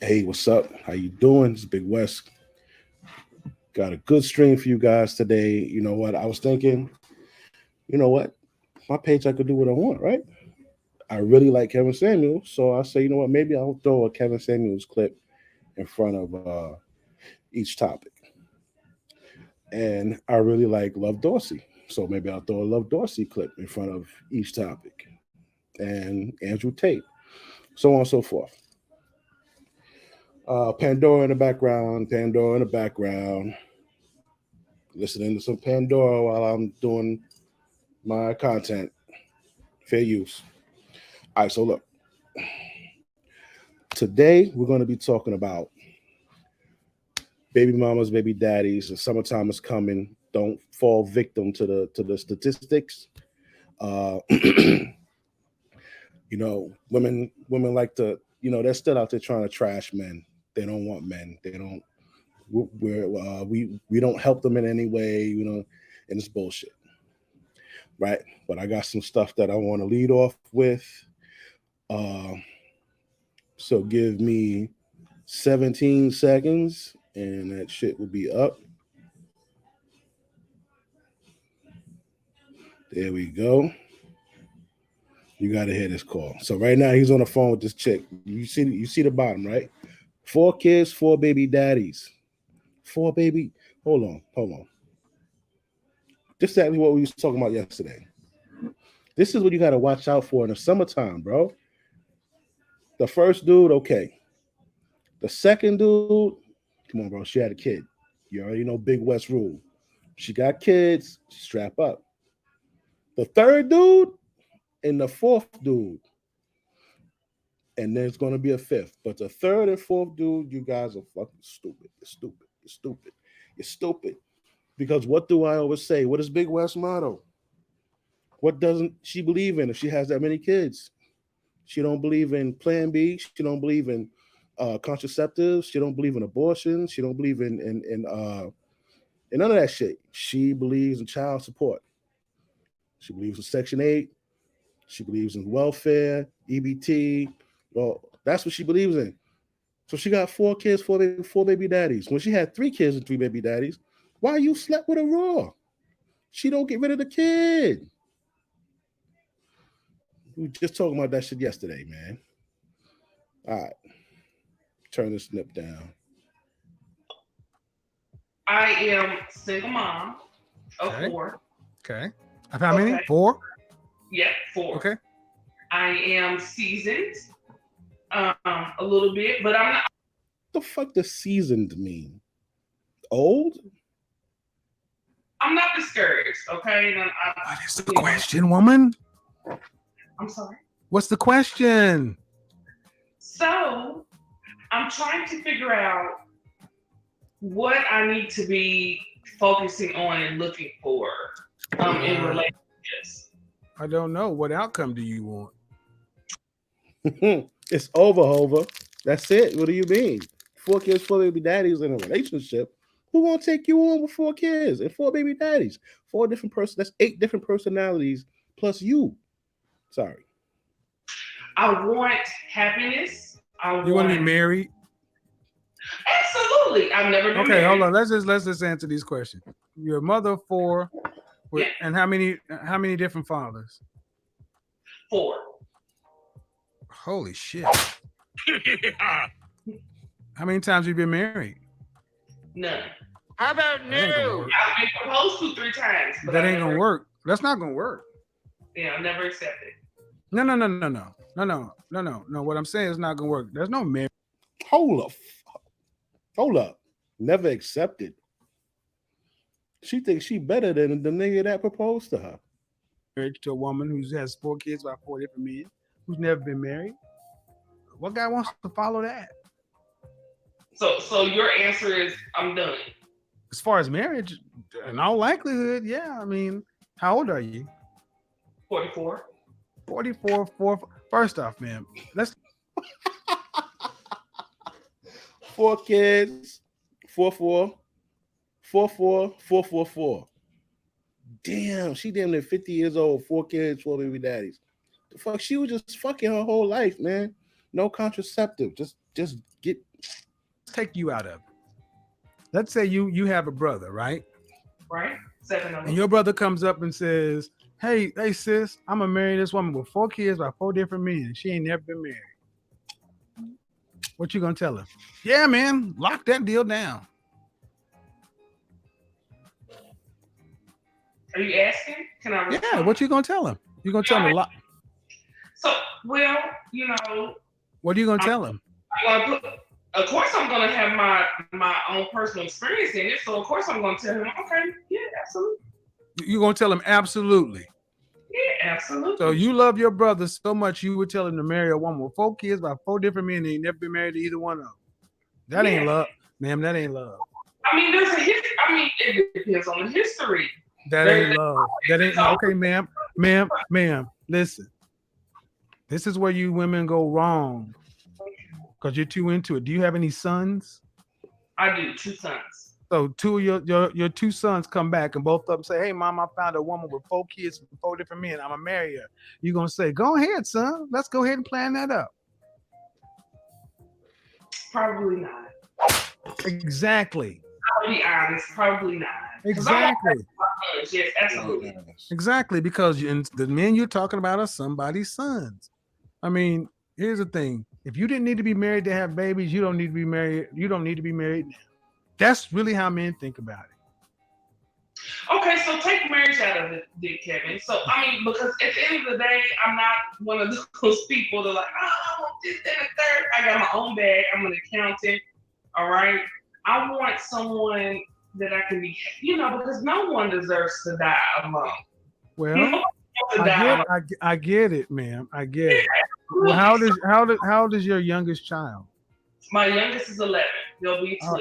Hey, what's up? How you doing? It's Big West. Got a good stream for you guys today. You know what? I was thinking, you know what? My page, I could do what I want, right? I really like Kevin Samuels, so I say, you know what? Maybe I'll throw a Kevin Samuels clip in front of each topic. And I really like Love Dorsey, so maybe I'll throw a Love Dorsey clip in front of each topic. And Andrew Tate, so on and so forth. Pandora in the background, Pandora in the background, listening to some Pandora while I'm doing my content. Fair use. All right, so look, today we're going to be talking about baby mamas, baby daddies. The summertime is coming. Don't fall victim to the statistics. You know, women like to, they're still out there trying to trash men. They don't want men. They don't. We don't help them in any way. And it's bullshit, right? But I got some stuff that I want to lead off with. Uh, so give me 17 seconds and that shit will be up. There we go. You got to hear this call. So right now he's on the phone with this chick. You see the bottom, right? 4 kids, 4 baby daddies. 4 baby. Hold on. This is exactly what we was talking about yesterday. This is what you got to watch out for in the summertime, bro. The first dude, okay. The second dude, come on, bro. She had a kid. You already know Big West rule. She got kids, strap up. The third dude and the fourth dude. And there's going to be a fifth. But the third and fourth dude, you guys are fucking stupid. You're stupid. You're stupid. You're stupid. Because what do I always say? What is Big West's motto? What doesn't she believe in if she has that many kids? She don't believe in Plan B. She don't believe in contraceptives. She don't believe in abortion. She don't believe in none of that shit. She believes in child support. She believes in Section 8. She believes in welfare, EBT. Well, that's what she believes in. So she got 4 kids, four baby daddies. When she had 3 kids and 3 baby daddies, why you slept with her raw? She don't get rid of the kid. We were just talking about that shit yesterday, man. All right. Turn this snip down. I am single mom of Okay. 4. Okay. Of how many? 4? Yep, 4. Okay. I am seasoned a little bit, but I'm not. What the fuck does seasoned mean? Old? I'm not discouraged. Okay. And What is the question, woman? I'm sorry. What's the question? So I'm trying to figure out what I need to be focusing on and looking for in relationships. I don't know. What outcome do you want? It's over, Hova. That's it. What do you mean? 4 kids, 4 baby daddies in a relationship. Who gonna take you on with 4 kids and 4 baby daddies? 4 different persons. That's 8 different personalities plus you. Sorry. I want happiness. You want to be married? Absolutely. I've never been married. Okay, hold on. Let's just answer these questions. You're a mother of 4, and how many different fathers? 4. Holy shit! How many times have you been married? None. How about new? I've been proposed to 3 times. But that ain't gonna work. That's not gonna work. Yeah, I've never accepted. No. What I'm saying is not gonna work. There's no marriage. Hold up. Never accepted. She thinks she better than the nigga that proposed to her. Marriage to a woman who has 4 kids by 4 different men, who's never been married. What guy wants to follow that? So your answer is I'm done. As far as marriage, in all likelihood, yeah. I mean, how old are you? 44. 44. First off, man, let's 4 kids, 4. Damn, she damn near 50 years old, 4 kids, 4 baby daddies. The fuck, she was just fucking her whole life, man. No contraceptive. Just get take you out of it. Let's say you have a brother, right? Right? 7 of And them. your brother comes up and says, hey sis, I'm gonna marry this woman with 4 kids by 4 different men. She ain't never been married. What you gonna tell him? Yeah, man, lock that deal down. Are you asking? Can I respond? Yeah, what you gonna tell him? You gonna tell him a lot? So, well, you know, What are you gonna tell him? Of course, I'm gonna have my own personal experience in it. So, of course, I'm gonna tell him, okay, yeah, absolutely. You gonna tell him absolutely? Yeah, absolutely. So you love your brother so much you would tell him to marry a woman with 4 kids by 4 different men and he never been married to either one of them. That ain't love, ma'am. That ain't love. I mean, there's a history. I mean, it depends on the history. That ain't love. That ain't okay, ma'am. Listen, this is where you women go wrong because you're too into it. Do you have any sons? I do, 2 sons. So 2 of your 2 sons come back and both of them say, "Hey, mom, I found a woman with 4 kids from 4 different men. I'm gonna marry her." You're gonna say, "Go ahead, son. Let's go ahead and plan that up." Probably not. Exactly. I'll be honest, probably not. Exactly. Yes, absolutely. Exactly, because the men you're talking about are somebody's sons. I mean, here's the thing: if you didn't need to be married to have babies, you don't need to be married. You don't need to be married now. That's really how men think about it. Okay, so take marriage out of it, then, Kevin. So I mean, because at the end of the day, I'm not one of those people that are like, oh, I want this, that, and the third. I got my own bag. I'm an accountant. All right. I want someone that I can be, because no one deserves to die alone. Well, I get it, ma'am. I get it. Well, how old is your youngest child? My youngest is 11. They'll be 12.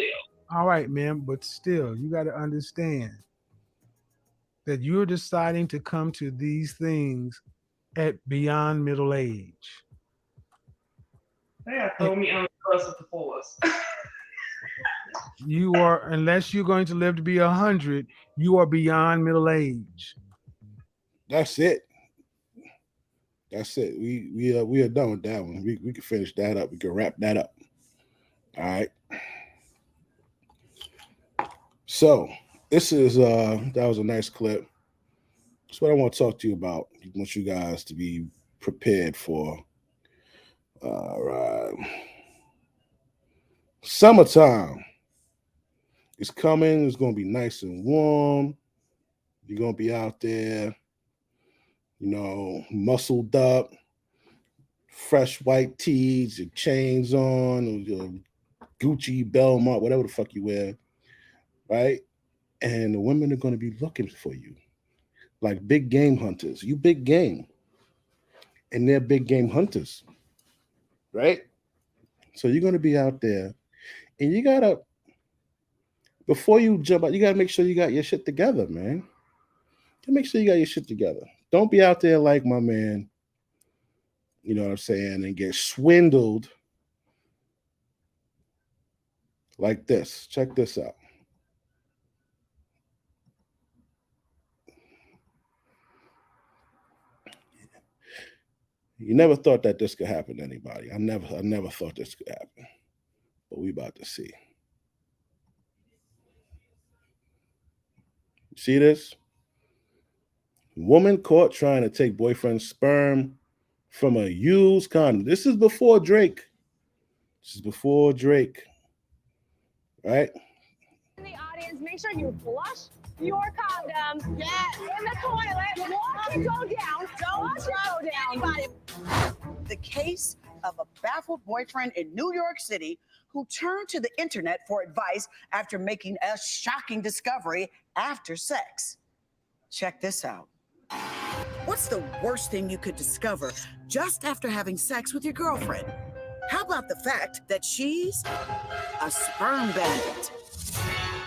All right, ma'am, but still, you got to understand that you're deciding to come to these things at beyond middle age. Yeah, throw me on the bus with the force. You are, unless you're going to live to be 100, you are beyond middle age. That's it. That's it. We are done with that one. We can finish that up. We can wrap that up. All right. So this is that was a nice clip. That's what I want to talk to you about. I want you guys to be prepared for. All right. Summertime is coming. It's going to be nice and warm. You're going to be out there, muscled up, fresh white tees, your chains on, your Gucci, Belmont, whatever the fuck you wear, right? And the women are going to be looking for you like big game hunters. You big game. And they're big game hunters, right? So you're going to be out there and you got to, before you jump out, you got to make sure you got your shit together, man. Make sure you got your shit together. Don't be out there like my man, you know what I'm saying, and get swindled like this. Check this out. You never thought that this could happen to anybody. I never thought this could happen. But we about to see. You see this? Woman caught trying to take boyfriend's sperm from a used condom. This is before Drake. Right? In the audience, make sure you flush your condom. Yes. In the toilet. Watch it go down. Don't go down. Anybody. The case of a baffled boyfriend in New York City who turned to the internet for advice after making a shocking discovery after sex. Check this out. What's the worst thing you could discover just after having sex with your girlfriend? How about the fact that she's a sperm bandit?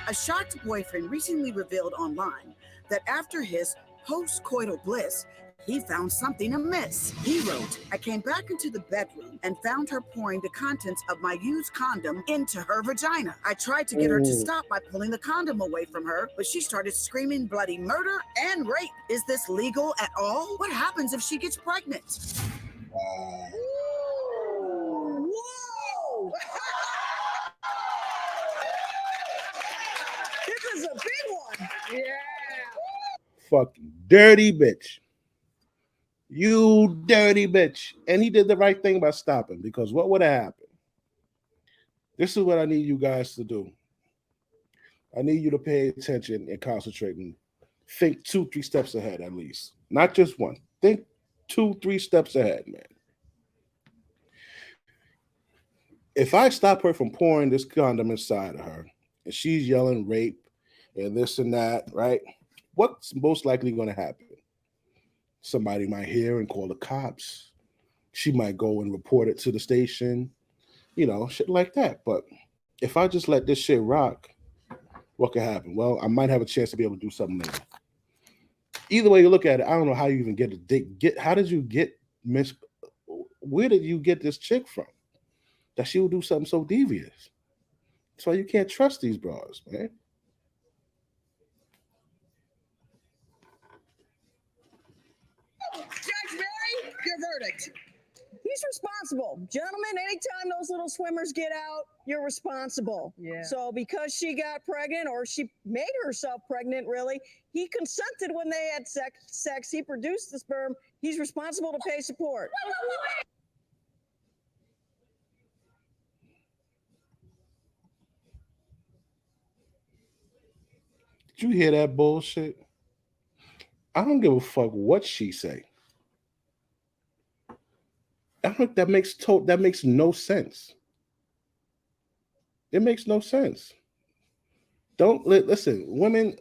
A shocked boyfriend recently revealed online that after his post-coital bliss, he found something amiss. He wrote, I came back into the bedroom and found her pouring the contents of my used condom into her vagina. I tried to get her to stop by pulling the condom away from her, but she started screaming bloody murder and rape. Is this legal at all? What happens if she gets pregnant? Whoa! is a big one. Yeah. Fucking dirty bitch. You dirty bitch. And he did the right thing by stopping, because what would have happened? This is what I need you guys to do. I need you to pay attention and concentrate and think 2-3 steps ahead at least. Not just one. Think 2-3 steps ahead, man. If I stop her from pouring this condom inside of her and she's yelling rape and this and that, right? What's most likely going to happen? Somebody might hear and call the cops. She might go and report it to the station, shit like that. But if I just let this shit rock, what could happen? Well, I might have a chance to be able to do something later. Either way you look at it, I don't know how you even get a date. How did you get Miss? Where did you get this chick from? That she would do something so devious. That's why you can't trust these bras, man. Judge Mary, your verdict. He's responsible. Gentlemen, anytime those little swimmers get out, you're responsible. Yeah. So because she got pregnant, or she made herself pregnant, really, he consented when they had sex. He produced the sperm. He's responsible to pay support. Did you hear that bullshit? I don't give a fuck what she say. That makes no sense. It makes no sense. Listen, women,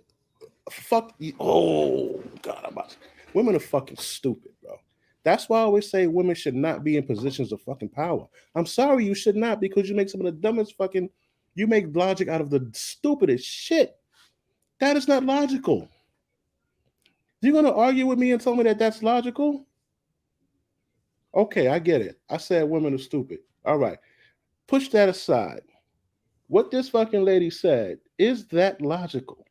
fuck you. Oh God, women are fucking stupid, bro. That's why I always say women should not be in positions of fucking power. I'm sorry, you should not, because you make some of the dumbest fucking. You make logic out of the stupidest shit. That is not logical. You're gonna argue with me and tell me that that's logical? Okay, I get it. I said women are stupid. All right, push that aside. What this fucking lady said, is that logical?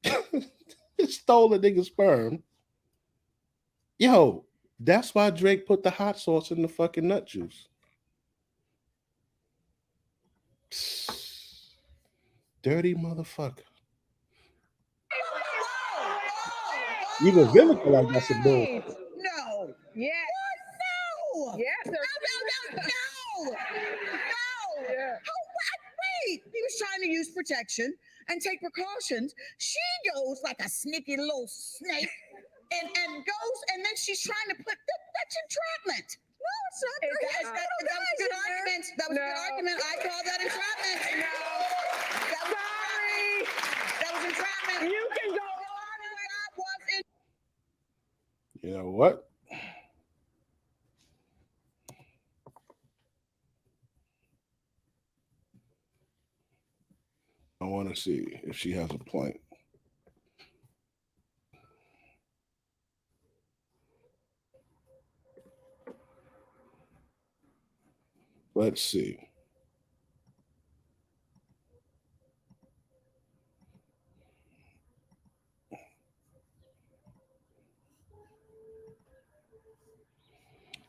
It stole a nigga's sperm. Yo, that's why Drake put the hot sauce in the fucking nut juice. Dirty motherfucker. Even Vivica like that's a bull. No. Yeah. No. Yeah. No. Yeah. Wait. He was trying to use protection and take precautions. She goes like a sneaky little snake and goes, and then she's trying to put that's entrapment. No, it's not. That was a good argument. That was a good argument. I call that entrapment. No. Sorry. That was entrapment. You can go on. You know what? I want to see if she has a point. Let's see.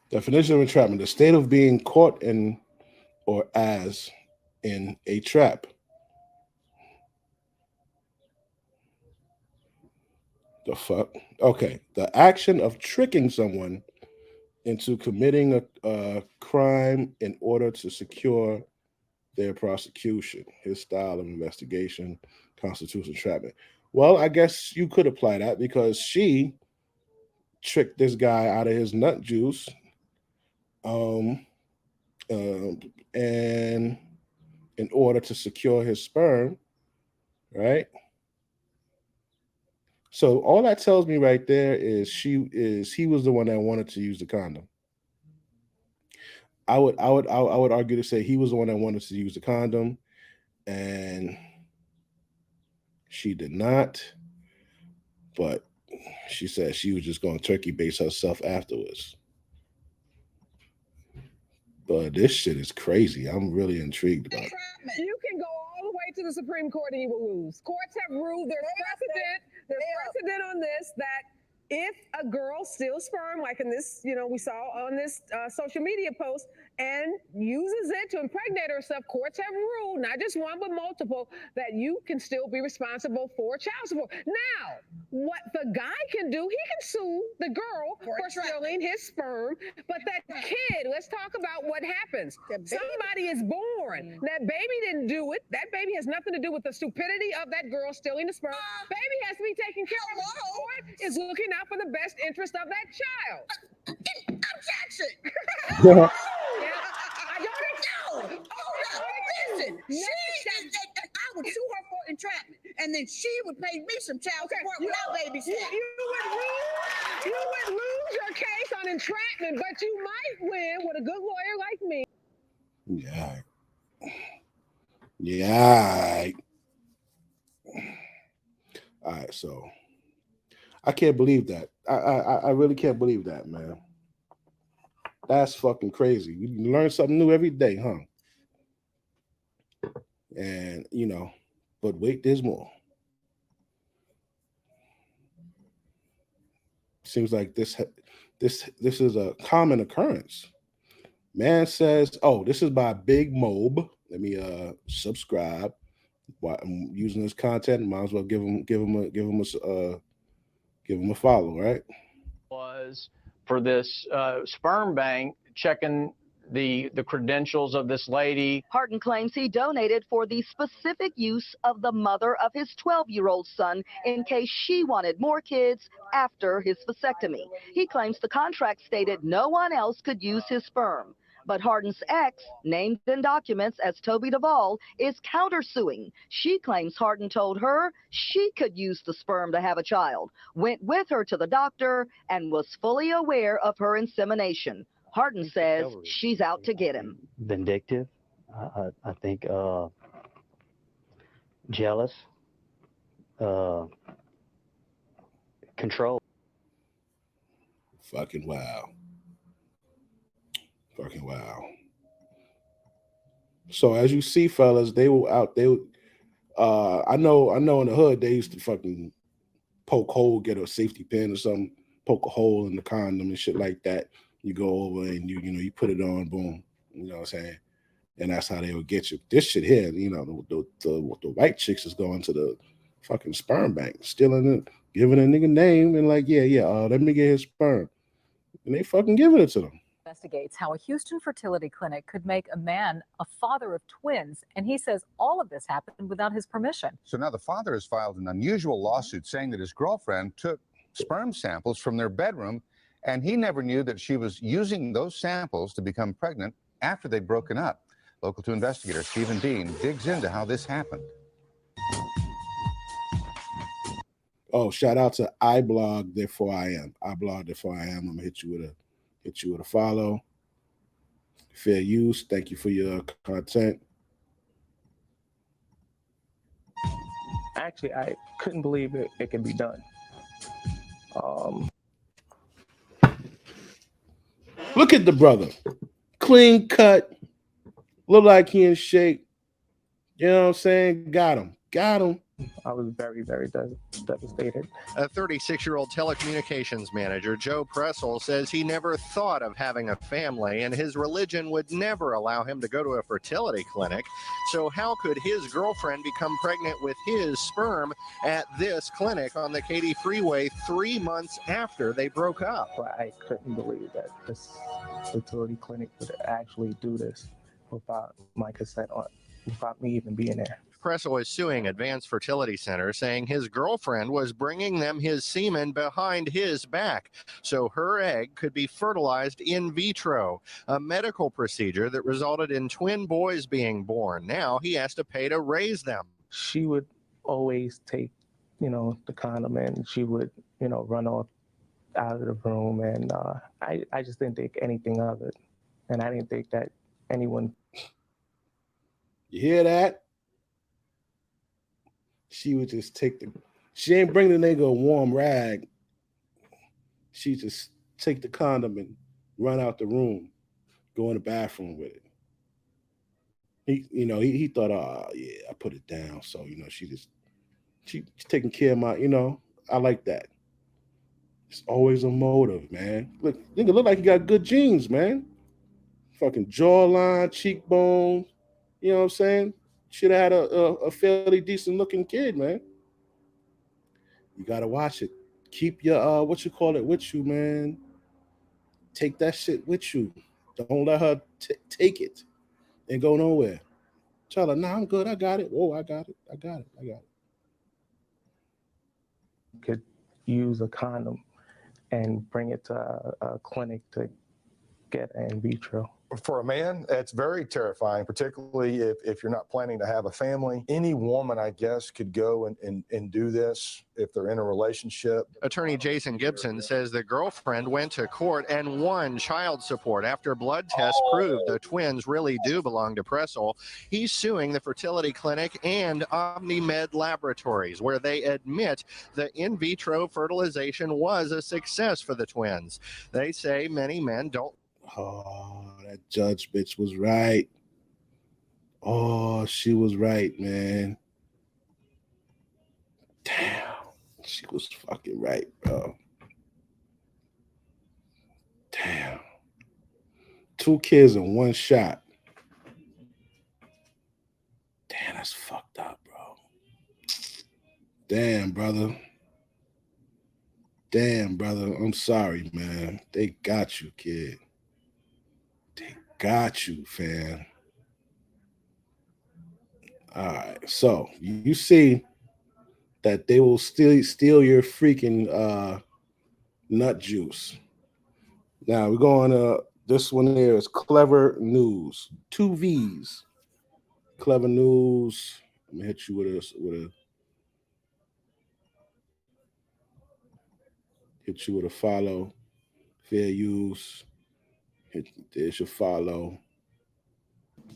Definition of entrapment: the state of being caught in or as in a trap. The fuck? Okay. The action of tricking someone into committing a crime in order to secure their prosecution. His style of investigation constitutes entrapment. Well, I guess you could apply that, because she tricked this guy out of his nut juice. And in order to secure his sperm, right? So all that tells me right there is he was the one that wanted to use the condom. I would argue to say he was the one that wanted to use the condom, and she did not. But she said she was just going to turkey base herself afterwards. But this shit is crazy. I'm really intrigued about it. You can go all the way to the Supreme Court and you will lose. Courts have ruled. There's precedent on this that if a girl steals sperm, like in this, we saw on this social media post, and uses it to impregnate herself, courts have ruled, not just one, but multiple, that you can still be responsible for child support. Now, what the guy can do, he can sue the girl for stealing his sperm, but that kid, let's talk about what happens. Somebody is born. That baby didn't do it. That baby has nothing to do with the stupidity of that girl stealing the sperm. Baby has to be taken care of. Court is looking out for the best interest of that child. Objection! Yeah. I don't know. Listen, I would sue her for entrapment, and then she would pay me some child support without babysitting. You would lose your case on entrapment, but you might win with a good lawyer like me. Yeah. Yeah. All right. So I can't believe that. I really can't believe that, man. That's fucking crazy. You learn something new every day, huh? And but wait, there's more. Seems like this is a common occurrence. Man says, "Oh, this is by Big Mob. Let me subscribe. While I'm using this content, might as well give him a follow, right?" Was for this sperm bank checking the credentials of this lady. Harden claims he donated for the specific use of the mother of his 12-year-old son in case she wanted more kids after his vasectomy. He claims the contract stated no one else could use his sperm. But Harden's ex, named in documents as Toby Duvall, is countersuing. She claims Harden told her she could use the sperm to have a child, went with her to the doctor, and was fully aware of her insemination. Harden says she's out to get him. Vindictive, I think jealous, control. Fucking wow. Fucking wow. So as you see, fellas, they were out. I know in the hood they used to fucking poke hole, get a safety pin or something, poke a hole in the condom and shit like that. You go over and you put it on, boom. You know what I'm saying? And that's how they would get you. This shit here, the white chicks is going to the fucking sperm bank, stealing it, giving a nigga name, and like, let me get his sperm. And they fucking giving it to them. Investigates how a Houston fertility clinic could make a man a father of twins, and he says all of this happened without his permission. So now the father has filed an unusual lawsuit saying that his girlfriend took sperm samples from their bedroom, and he never knew that she was using those samples to become pregnant after they'd broken up. Local 2 investigator Stephen Dean digs into how this happened. Oh, shout out to iBlog, therefore I am. iBlog, therefore I am. I'm gonna hit you with a follow. Fair use. Thank you for your content. Actually, I couldn't believe it could be done. Look at the brother. Clean cut. Look like he in shape. You know what I'm saying? Got him. I was very, very devastated. A 36-year-old telecommunications manager, Joe Pressel, says he never thought of having a family, and his religion would never allow him to go to a fertility clinic. So how could his girlfriend become pregnant with his sperm at this clinic on the Katy Freeway 3 months after they broke up? But I couldn't believe that this fertility clinic would actually do this without my consent, or without me even being there. Pressel is suing Advanced Fertility Center, saying his girlfriend was bringing them his semen behind his back so her egg could be fertilized in vitro, a medical procedure that resulted in twin boys being born. Now he has to pay to raise them. She would always take, the condom, and she would, run off out of the room, and I just didn't think anything of it, and I didn't think that anyone. You hear that? She would just she ain't bring the nigga a warm rag. She just take the condom and run out the room, go in the bathroom with it. He thought, I put it down. So, she's taking care of my, I like that. It's always a motive, man. Look, nigga look like he got good genes, man. Fucking jawline, cheekbone. You know what I'm saying? Should have had a fairly decent looking kid, man. You gotta watch it. Keep your what you call it with you, man. Take that shit with you. Don't let her take it and go nowhere. Tell her, nah, I'm good. I got it. Oh, I got it. I got it. I got it. Could use a condom and bring it to a clinic to get an in vitro. For a man, it's very terrifying, particularly if you're not planning to have a family. Any woman, I guess, could go and do this if they're in a relationship. Attorney Jason Gibson says the girlfriend went to court and won child support after blood tests proved the twins really do belong to Pressel. He's suing the fertility clinic and OmniMed Laboratories, where they admit the in vitro fertilization was a success for the twins. They say many men don't. Oh, that judge bitch was right. Oh, she was right, man. Damn. She was fucking right, bro. Damn. 2 kids in 1 shot. Damn, that's fucked up, bro. Damn, brother. Damn, brother. I'm sorry, man. They got you, kid. They got you, fam. All right. So you see that they will still steal your freaking nut juice. Now we're going this one here is Clever News. 2 V's. Clever News. I'm gonna hit you with a follow. Fair use. There's your follow.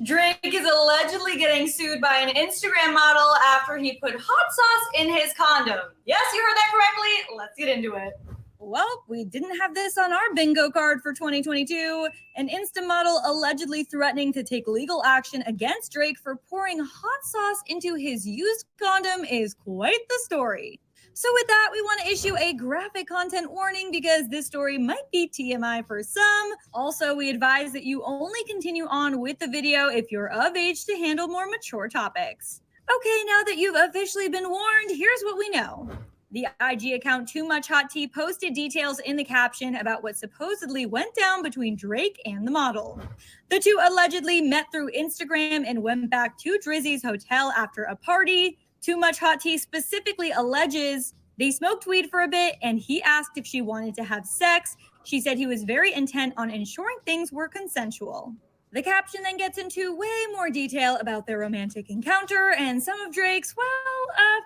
Drake is allegedly getting sued by an Instagram model after he put hot sauce in his condom. Yes, you heard that correctly. Let's get into it. Well, we didn't have this on our bingo card for 2022. An Insta model allegedly threatening to take legal action against Drake for pouring hot sauce into his used condom is quite the story. So with that, we want to issue a graphic content warning because this story might be TMI for some. Also, we advise that you only continue on with the video if you're of age to handle more mature topics. Okay, now that you've officially been warned, here's what we know. The IG account Too Much Hot Tea posted details in the caption about what supposedly went down between Drake and the model. The two allegedly met through Instagram and went back to Drizzy's hotel after a party. Too Much Hot Tea specifically alleges they smoked weed for a bit and he asked if she wanted to have sex. She said he was very intent on ensuring things were consensual. The caption then gets into way more detail about their romantic encounter and some of Drake's,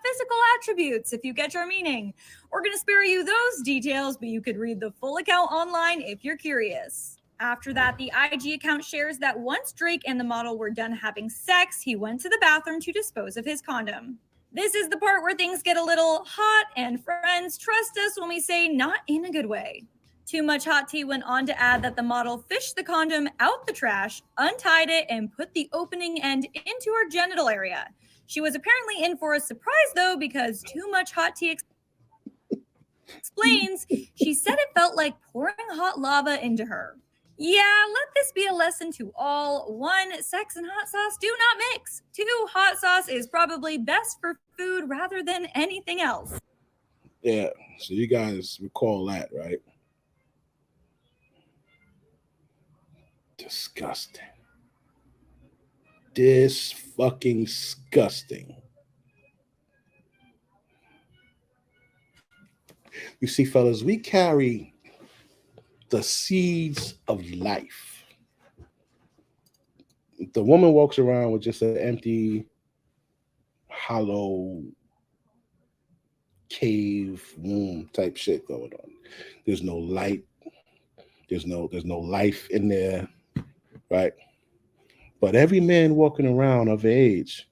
physical attributes, if you get our meaning. We're going to spare you those details, but you could read the full account online if you're curious. After that, the IG account shares that once Drake and the model were done having sex, he went to the bathroom to dispose of his condom. This is the part where things get a little hot, and friends, trust us when we say not in a good way. Too Much Hot Tea went on to add that the model fished the condom out the trash, untied it, and put the opening end into her genital area. She was apparently in for a surprise, though, because Too Much Hot Tea explains she said it felt like pouring hot lava into her. Yeah, let this be a lesson to all. 1, sex and hot sauce do not mix. 2, hot sauce is probably best for food rather than anything else. Yeah, so you guys recall that, right? Disgusting. This fucking disgusting. You see, fellas, we carry the seeds of life. The woman walks around with just an empty, hollow cave womb type shit going on. There's no light. There's no life in there, right? But every man walking around of age,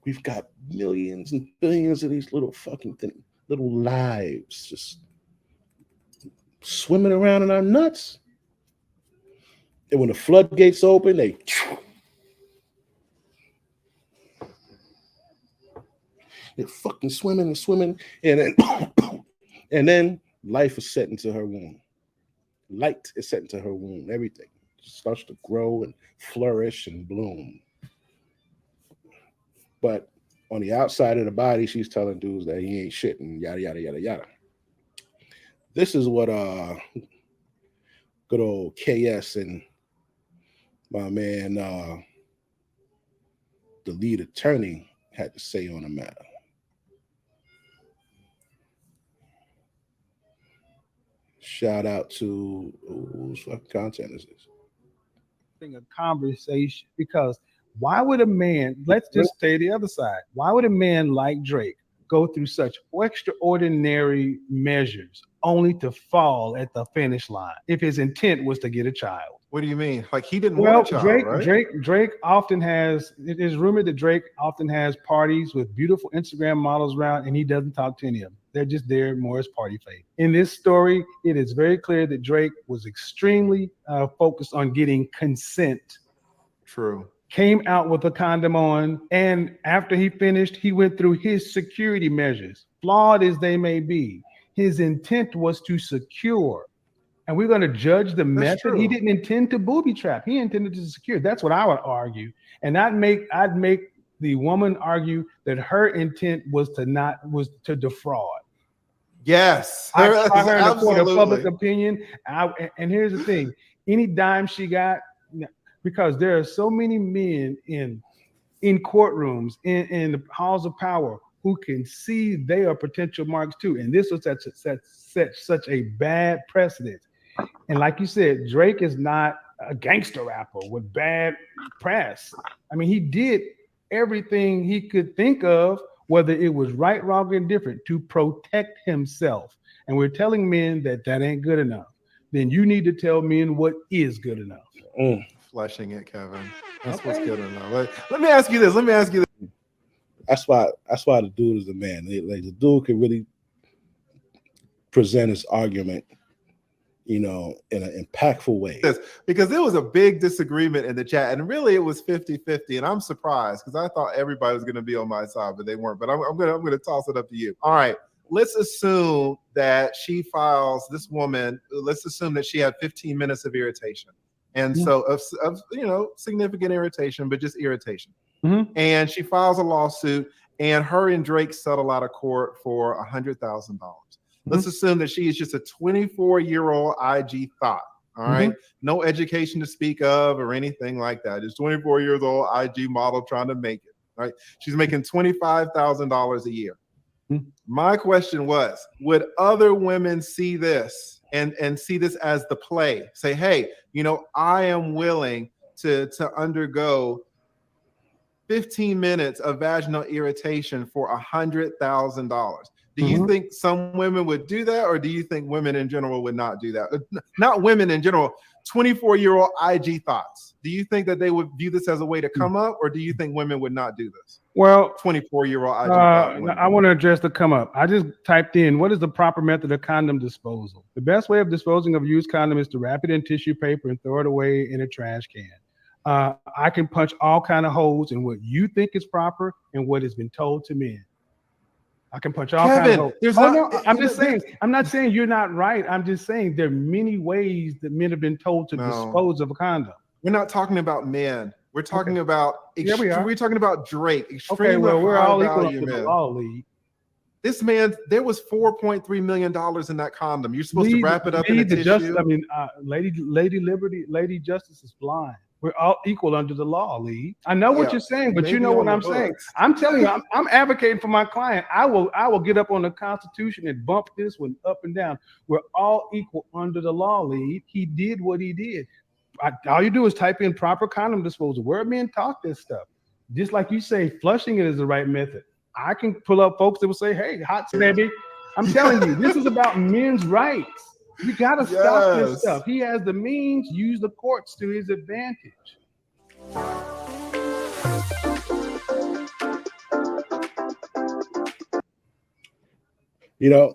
we've got millions and billions of these little fucking little lives just swimming around in our nuts. And when the floodgates open, they're fucking swimming and swimming, and then life is set into her womb. Light is set into her womb. Everything starts to grow and flourish and bloom. But on the outside of the body, she's telling dudes that he ain't shit and yada yada yada yada. This is what good old KS and my man the lead attorney had to say on the matter. Shout out to whose fucking content is this? A conversation, because why would a man, let's just say the other side, why would a man like Drake go through such extraordinary measures only to fall at the finish line if his intent was to get a child? What do you mean? Like he didn't want a child, right? Drake often has, it is rumored that Drake often has parties with beautiful Instagram models around and he doesn't talk to any of them. They're just there more as party favor. In this story, it is very clear that Drake was extremely focused on getting consent. True. Came out with a condom on, and after he finished, he went through his security measures, flawed as they may be. His intent was to secure. And we're going to judge the method. True. He didn't intend to booby trap. He intended to secure. That's what I would argue. And I'd make the woman argue that her intent was to defraud. Yes. I heard a court of public opinion. And here's the thing: any dime she got, because there are so many men in courtrooms, in the halls of power, who can see they are potential marks too. And this was such a bad precedent. And like you said, Drake is not a gangster rapper with bad press. I mean, he did everything he could think of, whether it was right, wrong, or indifferent, to protect himself. And we're telling men that ain't good enough. Then you need to tell men what is good enough. Fleshing it, Kevin. That's what's good enough. Let me ask you this. That's why the dude is the man. Like the dude can really present his argument, in an impactful way. Because there was a big disagreement in the chat, and really it was 50-50, and I'm surprised because I thought everybody was going to be on my side, but they weren't. But I'm going to toss it up to you. All right, let's assume that this woman, let's assume that she had 15 minutes of irritation. And so of significant irritation, but just irritation. Mm-hmm. And she files a lawsuit, and her and Drake settle out of court for $100,000. Let's assume that she is just a 24-year-old IG thought. All right. No education to speak of or anything like that. Just 24 years old IG model trying to make it. Right. She's making $25,000 a year. My question was, would other women see this and see this as the play? Say, hey, I am willing to undergo 15 minutes of vaginal irritation for $100,000. Do you think some women would do that, or do you think women in general would not do that? Not women in general, 24-year-old IG thoughts. Do you think that they would view this as a way to come up, or do you think women would not do this? Well, 24-year-old IG thought. I want to address the come up. I just typed in, what is the proper method of condom disposal? The best way of disposing of used condom is to wrap it in tissue paper and throw it away in a trash can. I can punch all kind of holes in what you think is proper and what has been told to men. I can punch all kinds of holes. I'm not saying you're not right. I'm just saying there are many ways that men have been told to dispose of a condom. We're not talking about men. We're talking about we're talking about Drake. Okay, well, we're all equal to the law, Lee. This man, there was $4.3 million in that condom. You're supposed to wrap it up in a tissue. Lady Justice is blind. We're all equal under the law, Lee. I know what you're saying, but you know what I'm saying. I'm telling you, I'm advocating for my client. I will get up on the Constitution and bump this one up and down. We're all equal under the law, Lee. He did what he did. All you do is type in proper condom disposal. Where men talk this stuff. Just like you say, flushing it is the right method. I can pull up folks that will say, hey, hot baby. I'm telling you, this is about men's rights. You got to stop this stuff. He has the means, use the courts to his advantage.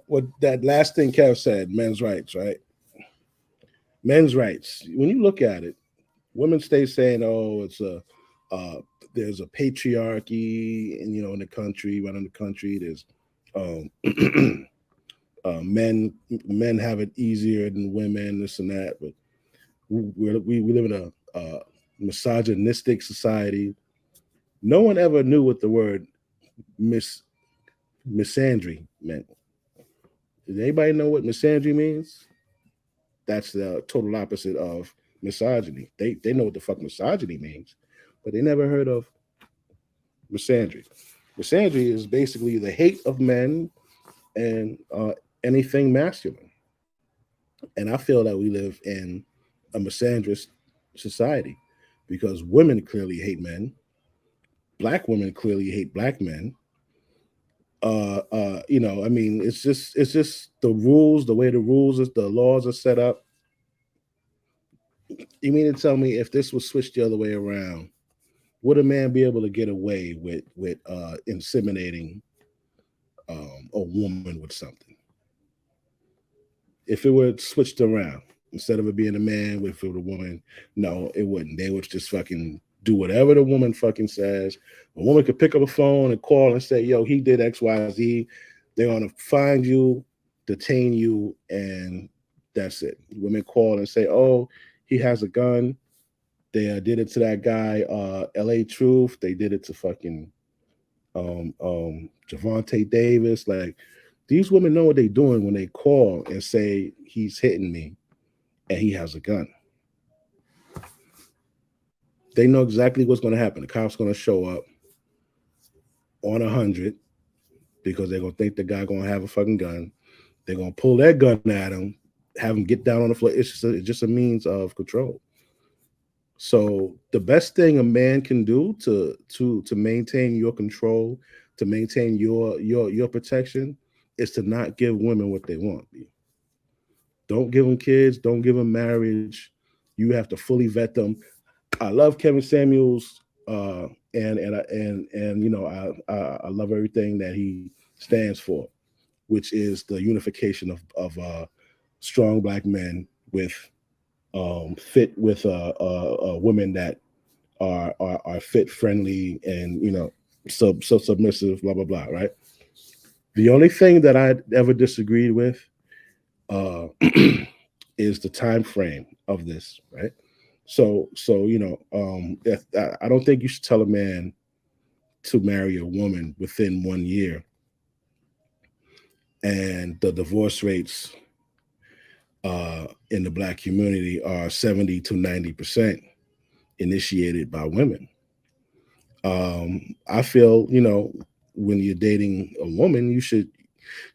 What that last thing Kev said, men's rights, right? Men's rights. When you look at it, women stay saying, oh, there's a patriarchy in the country, right in the country. There's men have it easier than women, this and that, but we live in a misogynistic society. No one ever knew what the word misandry meant. Does anybody know what misandry means? That's the total opposite of misogyny. They know what the fuck misogyny means, but they never heard of misandry. Misandry is basically the hate of men and anything masculine. And I feel that we live in a misandrous society because women clearly hate men. Black women clearly hate black men. I mean, it's just the rules, the way the rules is, the laws are set up. You mean to tell me if this was switched the other way around, would a man be able to get away with inseminating a woman with something? If it were switched around, instead of it being a man, if it were a woman, no, it wouldn't. They would just fucking do whatever the woman fucking says. A woman could pick up a phone and call and say, yo, he did X, Y, Z. They're going to find you, detain you, and that's it. Women call and say, oh, he has a gun. They did it to that guy, LA Truth. They did it to fucking Javante Davis. Like, these women know what they're doing when they call and say he's hitting me and he has a gun. They know exactly what's going to happen. The cop's going to show up on 100 because they're going to think the guy going to have a fucking gun. They're going to pull their gun at him, have him get down on the floor. It's just a means of control. So the best thing a man can do to maintain your control, to maintain your protection, is to not give women what they want. Don't give them kids. Don't give them marriage. You have to fully vet them. I love Kevin Samuels, and you know I love everything that he stands for, which is the unification of strong black men with fit with women that are fit, friendly, and you know so submissive, blah blah blah. Right. The only thing that I ever disagreed with is the time frame of this. Right. So you know, I don't think you should tell a man to marry a woman within 1 year, and the divorce rates in the black community are 70 to 90% initiated by women. I feel, you know, when you're dating a woman,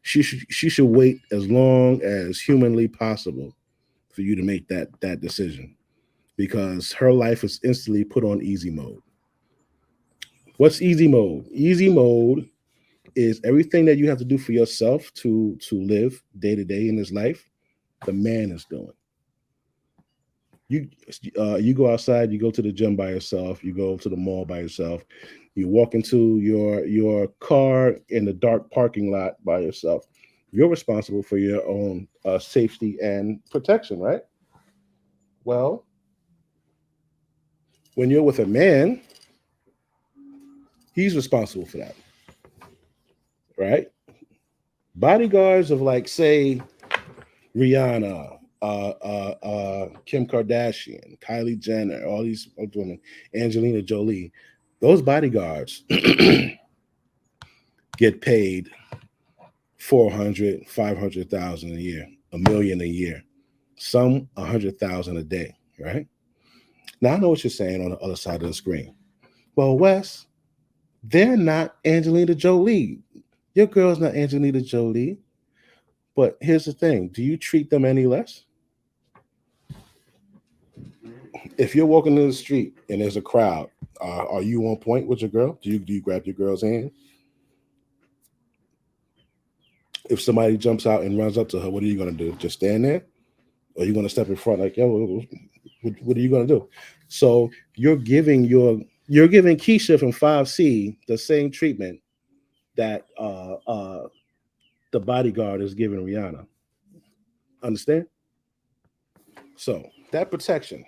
she should wait as long as humanly possible for you to make that decision, because her life is instantly put on easy mode. What's easy mode? Easy mode is everything that you have to do for yourself to live day to day in this life, the man is doing. You go outside, you go to the gym by yourself, you go to the mall by yourself, you walk into your car in the dark parking lot by yourself. You're responsible for your own safety and protection, right? Well, when you're with a man, he's responsible for that, right? Bodyguards of, like, say, Rihanna, Kim Kardashian, Kylie Jenner, all these women, Angelina Jolie, those bodyguards get paid 400, 500,000 a year, $1 million a year, some 100,000 a day, right? Now I know what you're saying on the other side of the screen. Well, Wes, they're not Angelina Jolie. Your girl's not Angelina Jolie. But here's the thing: do you treat them any less? If you're walking in the street and there's a crowd, are you on point with your girl? Do you grab your girl's hand? If somebody jumps out and runs up to her, what are you going to do? Just stand there? Or are you going to step in front like, yo, what are you going to do? So you're giving Keisha from 5C the same treatment that the bodyguard is giving Rihanna. Understand? So that protection.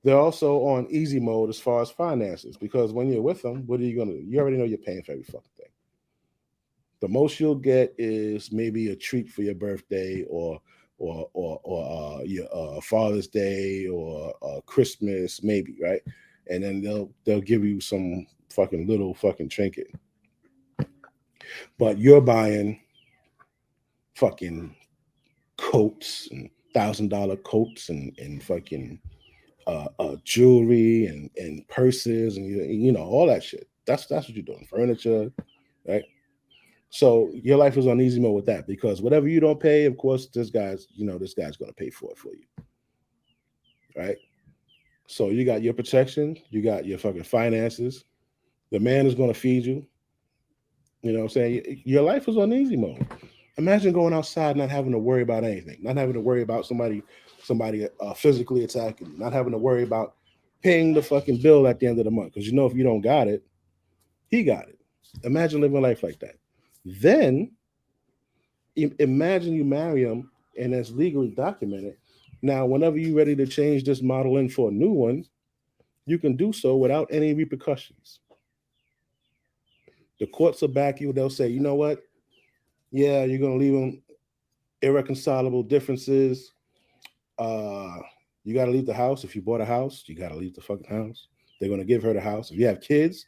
They're also on easy mode as far as finances, because when you're with them, what are you going to do? You already know you're paying for every fucking thing. The most you'll get is maybe a treat for your birthday or your Father's Day or Christmas, maybe, right? And then they'll give you some fucking little fucking trinket. But you're buying fucking coats and $1,000 coats and fucking jewelry and purses and you know all that shit. That's what you're doing. Furniture, right? So your life is on easy mode with that because whatever you don't pay, of course, this guy's going to pay for it for you, right? So you got your protection, you got your fucking finances. The man is going to feed you. You know what I'm saying? Your life is on easy mode. Imagine going outside not having to worry about anything, not having to worry about somebody physically attacking you, not having to worry about paying the fucking bill at the end of the month. Because you know if you don't got it, he got it. Imagine living life like that. Then imagine you marry him and that's legally documented. Now, whenever you're ready to change this model in for a new one, you can do so without any repercussions. The courts will back you. They'll say, you know what? Yeah, you're going to leave them irreconcilable differences. You got to leave the house. If you bought a house, you got to leave the fucking house. They're going to give her the house. If you have kids,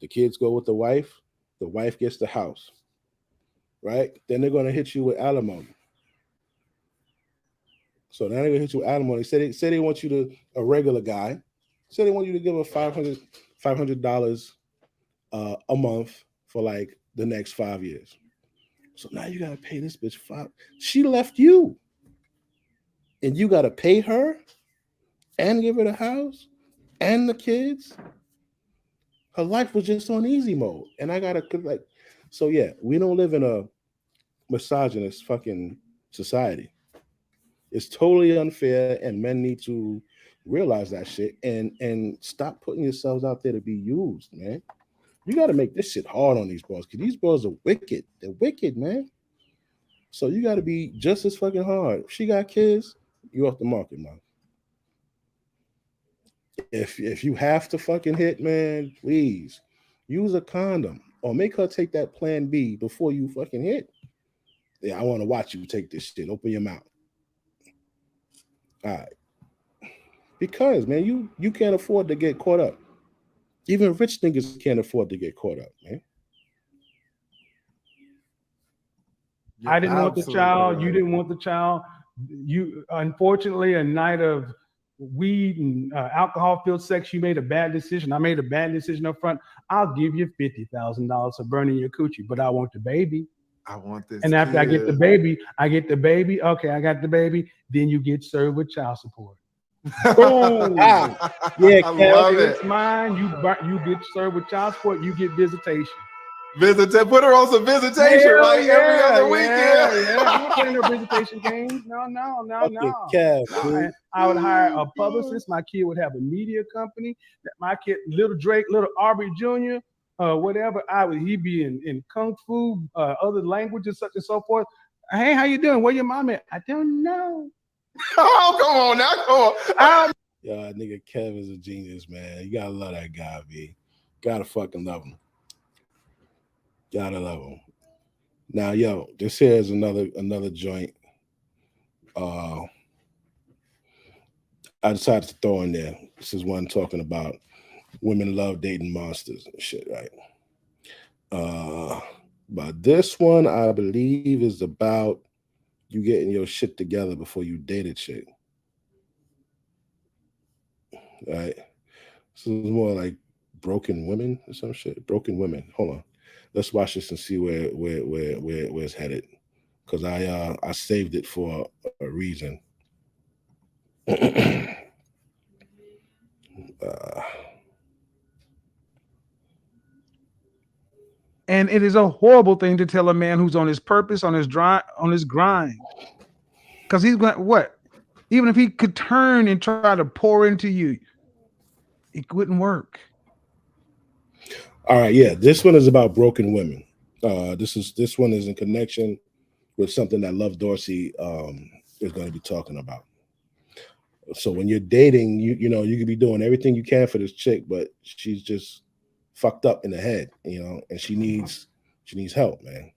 the kids go with the wife gets the house, right? Then they're going to hit you with alimony. So now they're going to hit you with alimony. Say they want you to, a regular guy, say they want you to give her $500 a month for like the next 5 years. So now you got to pay this bitch $5. She left you. And you got to pay her and give her the house and the kids. Her life was just on easy mode. And I got to so yeah, we don't live in a misogynist fucking society. It's totally unfair and men need to realize that shit and stop putting yourselves out there to be used, man. You got to make this shit hard on these boys because these boys are wicked. They're wicked, man. So you got to be just as fucking hard. If she got kids, you off the market, man. If you have to fucking hit, man, please use a condom or make her take that plan B before you fucking hit. Yeah, I want to watch you take this shit. Open your mouth. All right. Because, man, you can't afford to get caught up. Even rich niggas can't afford to get caught up, man. I didn't want the child. You didn't want the child. You, unfortunately, a night of weed and alcohol-filled sex, you made a bad decision. I made a bad decision up front. I'll give you $50,000 for burning your coochie, but I want the baby. I want this. And after I get the baby. Okay, I got the baby. Then you get served with child support. Boom. Yeah, I love it. It's mine. You get served with child support. You get visitation. Put her on some visitation, right? Every other weekend. Yeah. I'm not playing no visitation games. No. Kev, I would hire a publicist. My kid would have a media company. My kid, little Drake, little Aubrey Jr., whatever. He'd be in kung fu, other languages, such and so forth. Hey, how you doing? Where your mom at? I don't know. Oh, come on now, come on. Yeah, nigga, Kev is a genius, man. You gotta love that guy, B. Gotta fucking love him. Gotta love him. Now, yo, this here is another joint. I decided to throw in there. This is one talking about women love dating monsters and shit, right? But this one, I believe, is about you getting your shit together before you date a chick. Right? This is more like broken women or some shit. Broken women. Hold on. Let's watch this and see where it's headed. Because I saved it for a reason. And it is a horrible thing to tell a man who's on his purpose, on his grind. Because he's going, what? Even if he could turn and try to pour into you, it wouldn't work. All right, yeah. This one is about broken women. This one is in connection with something that Love Dorsey is going to be talking about. So when you're dating, you know, you could be doing everything you can for this chick, but she's just fucked up in the head, you know, and she needs help, man.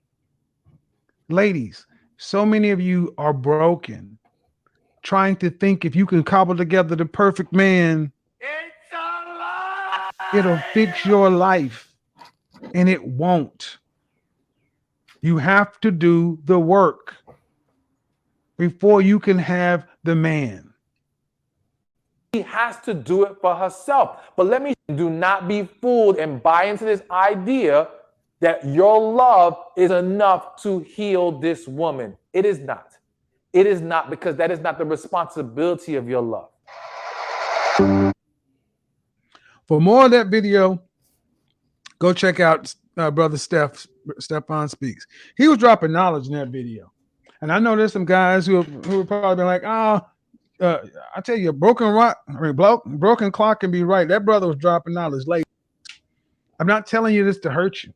Ladies, so many of you are broken, trying to think if you can cobble together the perfect man, it'll fix your life, and it won't. You have to do the work before you can have the man. She has to do it for herself. But let me do not be fooled and buy into this idea that your love is enough to heal this woman. It is not. It is not, because that is not the responsibility of your love. For more of that video, go check out brother Stefan Speaks. He was dropping knowledge in that video. And I know there's some guys who are probably like, I tell you, broken clock can be right. That brother was dropping knowledge late. I'm not telling you this to hurt you.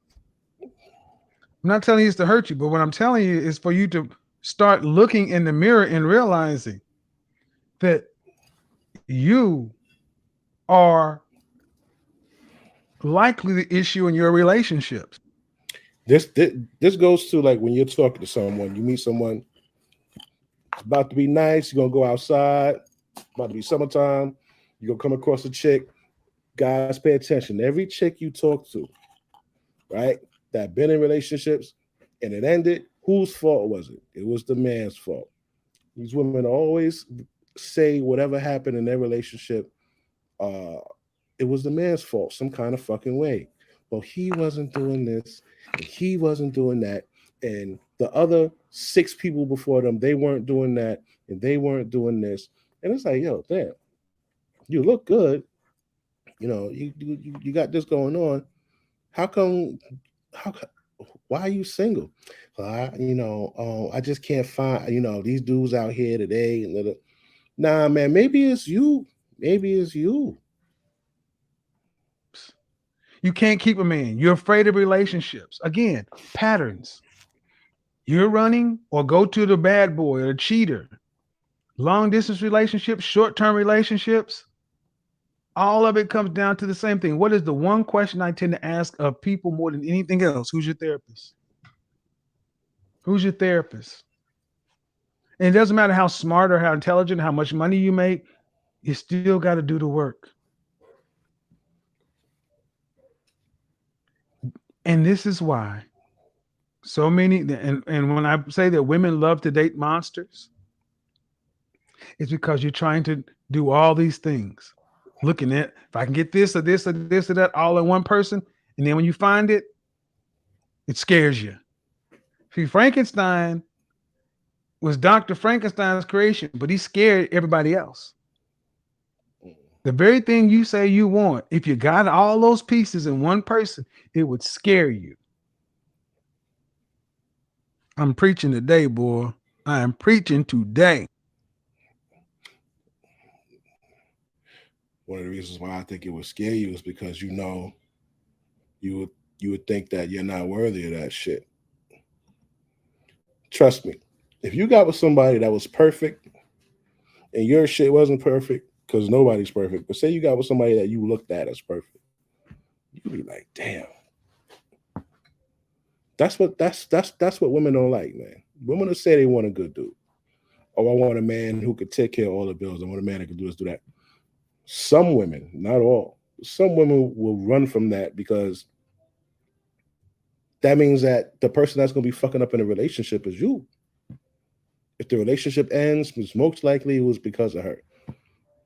I'm not telling you this to hurt you, but what I'm telling you is for you to start looking in the mirror and realizing that you are likely the issue in your relationships. This goes to like when you're talking to someone, you meet someone, it's about to be nice, you're gonna go outside, about to be summertime, you're gonna come across a chick. Guys, pay attention. Every chick you talk to, right, that been in relationships and it ended, whose fault was it? It was the man's fault. These women always say whatever happened in their relationship, it was the man's fault, some kind of fucking way. Well, he wasn't doing this, and he wasn't doing that, and the other 6 people before them, they weren't doing that, and they weren't doing this. And it's like, yo, damn, you look good. You know, you got this going on. Why are you single? I just can't find, these dudes out here today. Nah, man, maybe it's you. Maybe it's you. You can't keep a man. You're afraid of relationships. Again, patterns. You're running or go to the bad boy or the cheater. Long distance relationships, short-term relationships, all of it comes down to the same thing. What is the one question I tend to ask of people more than anything else? Who's your therapist? Who's your therapist? And it doesn't matter how smart or how intelligent, how much money you make, you still got to do the work. And this is why so many, and when I say that women love to date monsters, it's because you're trying to do all these things. Looking at, if I can get this or this or this or that all in one person, and then when you find it, it scares you. See, Frankenstein was Dr. Frankenstein's creation, but he scared everybody else. The very thing you say you want, if you got all those pieces in one person, it would scare you. I'm preaching today, boy. I am preaching today. One of the reasons why I think it would scare you is because you would think that you're not worthy of that shit. Trust me, if you got with somebody that was perfect and your shit wasn't perfect, because nobody's perfect, but say you got with somebody that you looked at as perfect, you'd be like, damn. That's what women don't like, man. Women will say they want a good dude. Oh, I want a man who could take care of all the bills. I want a man that can do this, do that. Some women, not all, some women will run from that because that means that the person that's going to be fucking up in a relationship is you. If the relationship ends, it's most likely it was because of her.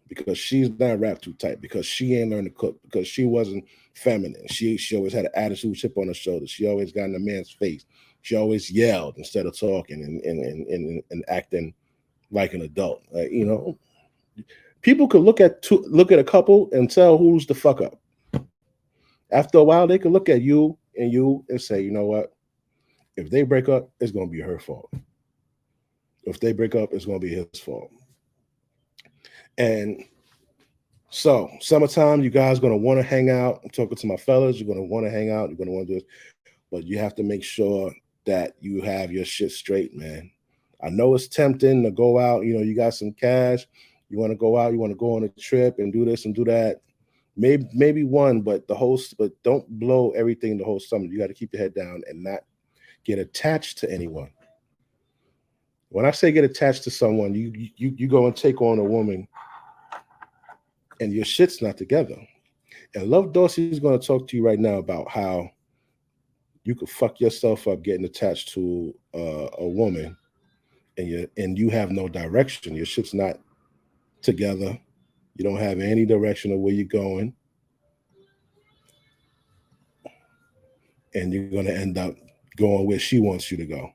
Because she's not wrapped too tight, because she ain't learned to cook, because she wasn't feminine. She always had an attitude, chip on her shoulder. She always got in a man's face. She always yelled instead of talking and acting like an adult. People could look at a couple and tell who's the fuck up. After a while, they could look at you and say, you know what? If they break up, it's going to be her fault. If they break up, it's going to be his fault. And so, summertime, you guys are going to want to hang out. I'm talking to my fellas. You're going to want to hang out. You're going to want to do this. But you have to make sure that you have your shit straight, man. I know it's tempting to go out. You got some cash. You want to go out. You want to go on a trip and do this and do that. Maybe one, but don't blow everything the whole summer. You got to keep your head down and not get attached to anyone. When I say get attached to someone, you go and take on a woman and your shit's not together. And Love Dorsey is going to talk to you right now about how you could fuck yourself up getting attached to a woman and you have no direction. Your shit's not together. You don't have any direction of where you're going. And you're going to end up going where she wants you to go.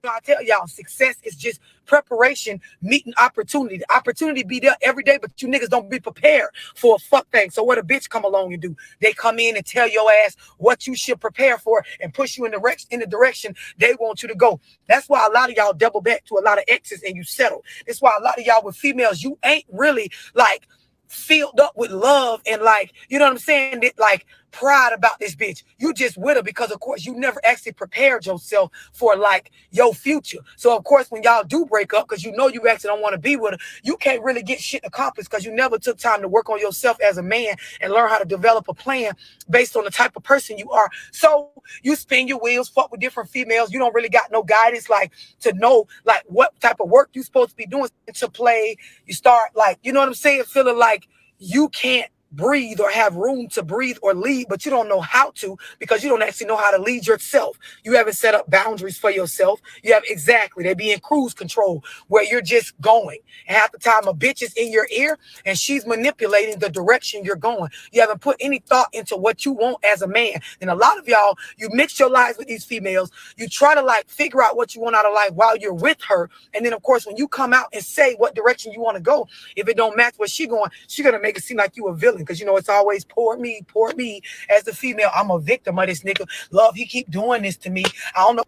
I tell y'all, success is just preparation, meeting opportunity. The opportunity be there every day, but you niggas don't be prepared for a fuck thing. So what a bitch come along and do? They come in and tell your ass what you should prepare for and push you in the direction they want you to go. That's why a lot of y'all double back to a lot of exes and you settle. That's why a lot of y'all with females, you ain't really like filled up with love and like, you know what I'm saying? That, like pride about this bitch. You just with her because of course you never actually prepared yourself for like your future. So of course when y'all do break up, because you know you actually don't want to be with her, you can't really get shit accomplished because you never took time to work on yourself as a man and learn how to develop a plan based on the type of person you are. So you spin your wheels, fuck with different females. You don't really got no guidance like to know like what type of work you supposed to be doing to play. You start like, you know what I'm saying, feeling like you can't breathe or have room to breathe or lead, but you don't know how to because you don't actually know how to lead yourself. You haven't set up boundaries for yourself. You have exactly, they be in cruise control where you're just going. And half the time a bitch is in your ear and she's manipulating the direction you're going. You haven't put any thought into what you want as a man. And a lot of y'all, you mix your lives with these females. You try to like figure out what you want out of life while you're with her. And then of course, when you come out and say what direction you want to go, if it don't match where she going, she's going to make it seem like you a villain. Because you know it's always poor me as the female. I'm a victim of this nigga. Love, he keep doing this to me. I don't know.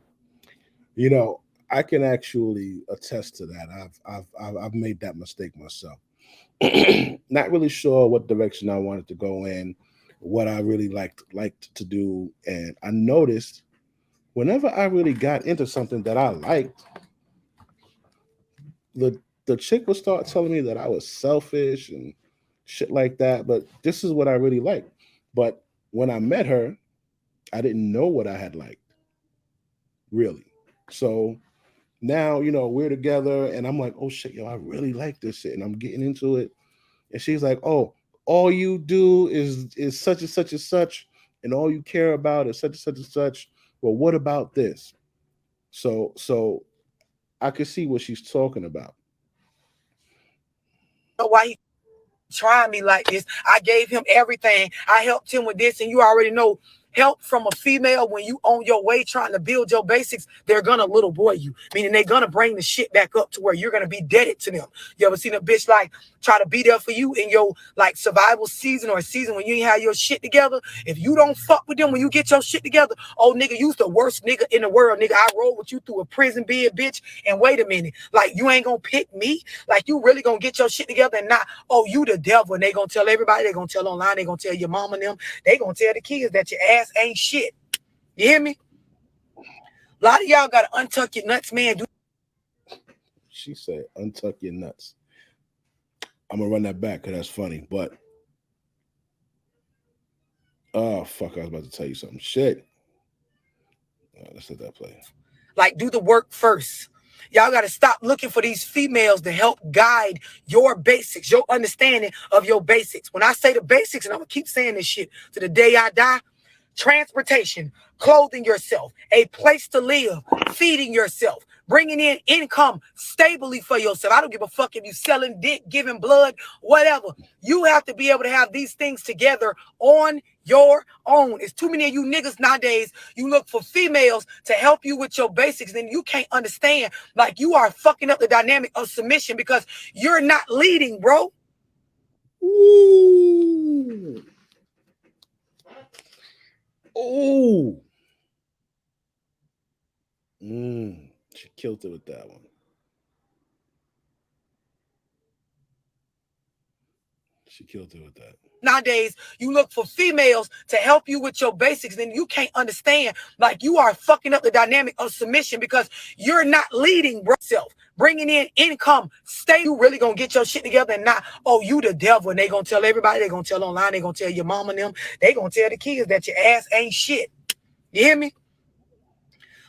You know, I can actually attest to that. I've made that mistake myself. Not really sure what direction I wanted to go in, what I really liked to do, and I noticed whenever I really got into something that I liked, the chick would start telling me that I was selfish and shit like that, but this is what I really like. But when I met her, I didn't know what I had liked, really. So now, you know, we're together and I'm like, oh shit, yo, I really like this shit. And I'm getting into it. And she's like, oh, all you do is such and such and such, and all you care about is such and such and such. Well, what about this? So I could see what she's talking about. Why he trying me like this? I gave him everything. I helped him with this, and you already know help from a female when you on your way trying to build your basics, they're gonna little boy you, meaning they're gonna bring the shit back up to where you're gonna be indebted to them. You ever seen a bitch like try to be there for you in your like survival season or a season when you ain't have your shit together? If you don't fuck with them when you get your shit together, oh nigga, you's the worst nigga in the world, nigga. I rode with you through a prison bed, bitch. And wait a minute, like you ain't gonna pick me? Like you really gonna get your shit together and not, oh, you the devil, and they gonna tell everybody, they gonna tell online, they gonna tell your mama and them, they gonna tell the kids that your ass ain't shit. You hear me? A lot of y'all gotta untuck your nuts, man. She said, untuck your nuts. I'm gonna run that back because that's funny, but oh fuck, I was about to tell you something. Shit. Let's let that play. Like, do the work first. Y'all got to stop looking for these females to help guide your basics, your understanding of your basics. When I say the basics, and I'm going to keep saying this shit to the day I die, transportation, clothing yourself, a place to live, feeding yourself, bringing in income stably for yourself. I don't give a fuck if you selling dick, giving blood, whatever. You have to be able to have these things together on your own. It's too many of you niggas nowadays. You look for females to help you with your basics, then you can't understand. Like you are fucking up the dynamic of submission because you're not leading, bro. Ooh. Ooh. She killed it with that one. She killed it with that. Nowadays, you look for females to help you with your basics, then you can't understand. Like you are fucking up the dynamic of submission because you're not leading, bro. Bringing in income, stay. You really gonna get your shit together and not, oh, you the devil, and they gonna tell everybody, they gonna tell online, they gonna tell your mama and them, they gonna tell the kids that your ass ain't shit. You hear me?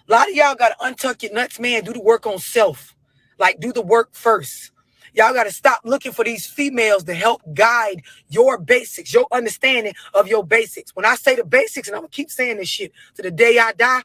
A lot of y'all got to untuck your nuts, man. Do the work on self. Like, do the work first. Y'all got to stop looking for these females to help guide your basics, your understanding of your basics. When I say the basics, and I'm going to keep saying this shit to the day I die,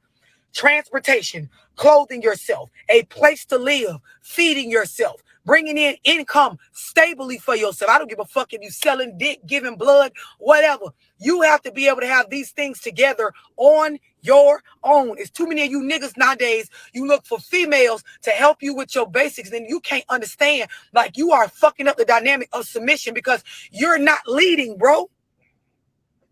transportation, clothing yourself, a place to live, feeding yourself, bringing in income stably for yourself. I don't give a fuck if you selling dick, giving blood, whatever. You have to be able to have these things together on your own. It's too many of you niggas nowadays. You look for females to help you with your basics, then you can't understand. Like, you are fucking up the dynamic of submission because you're not leading, bro.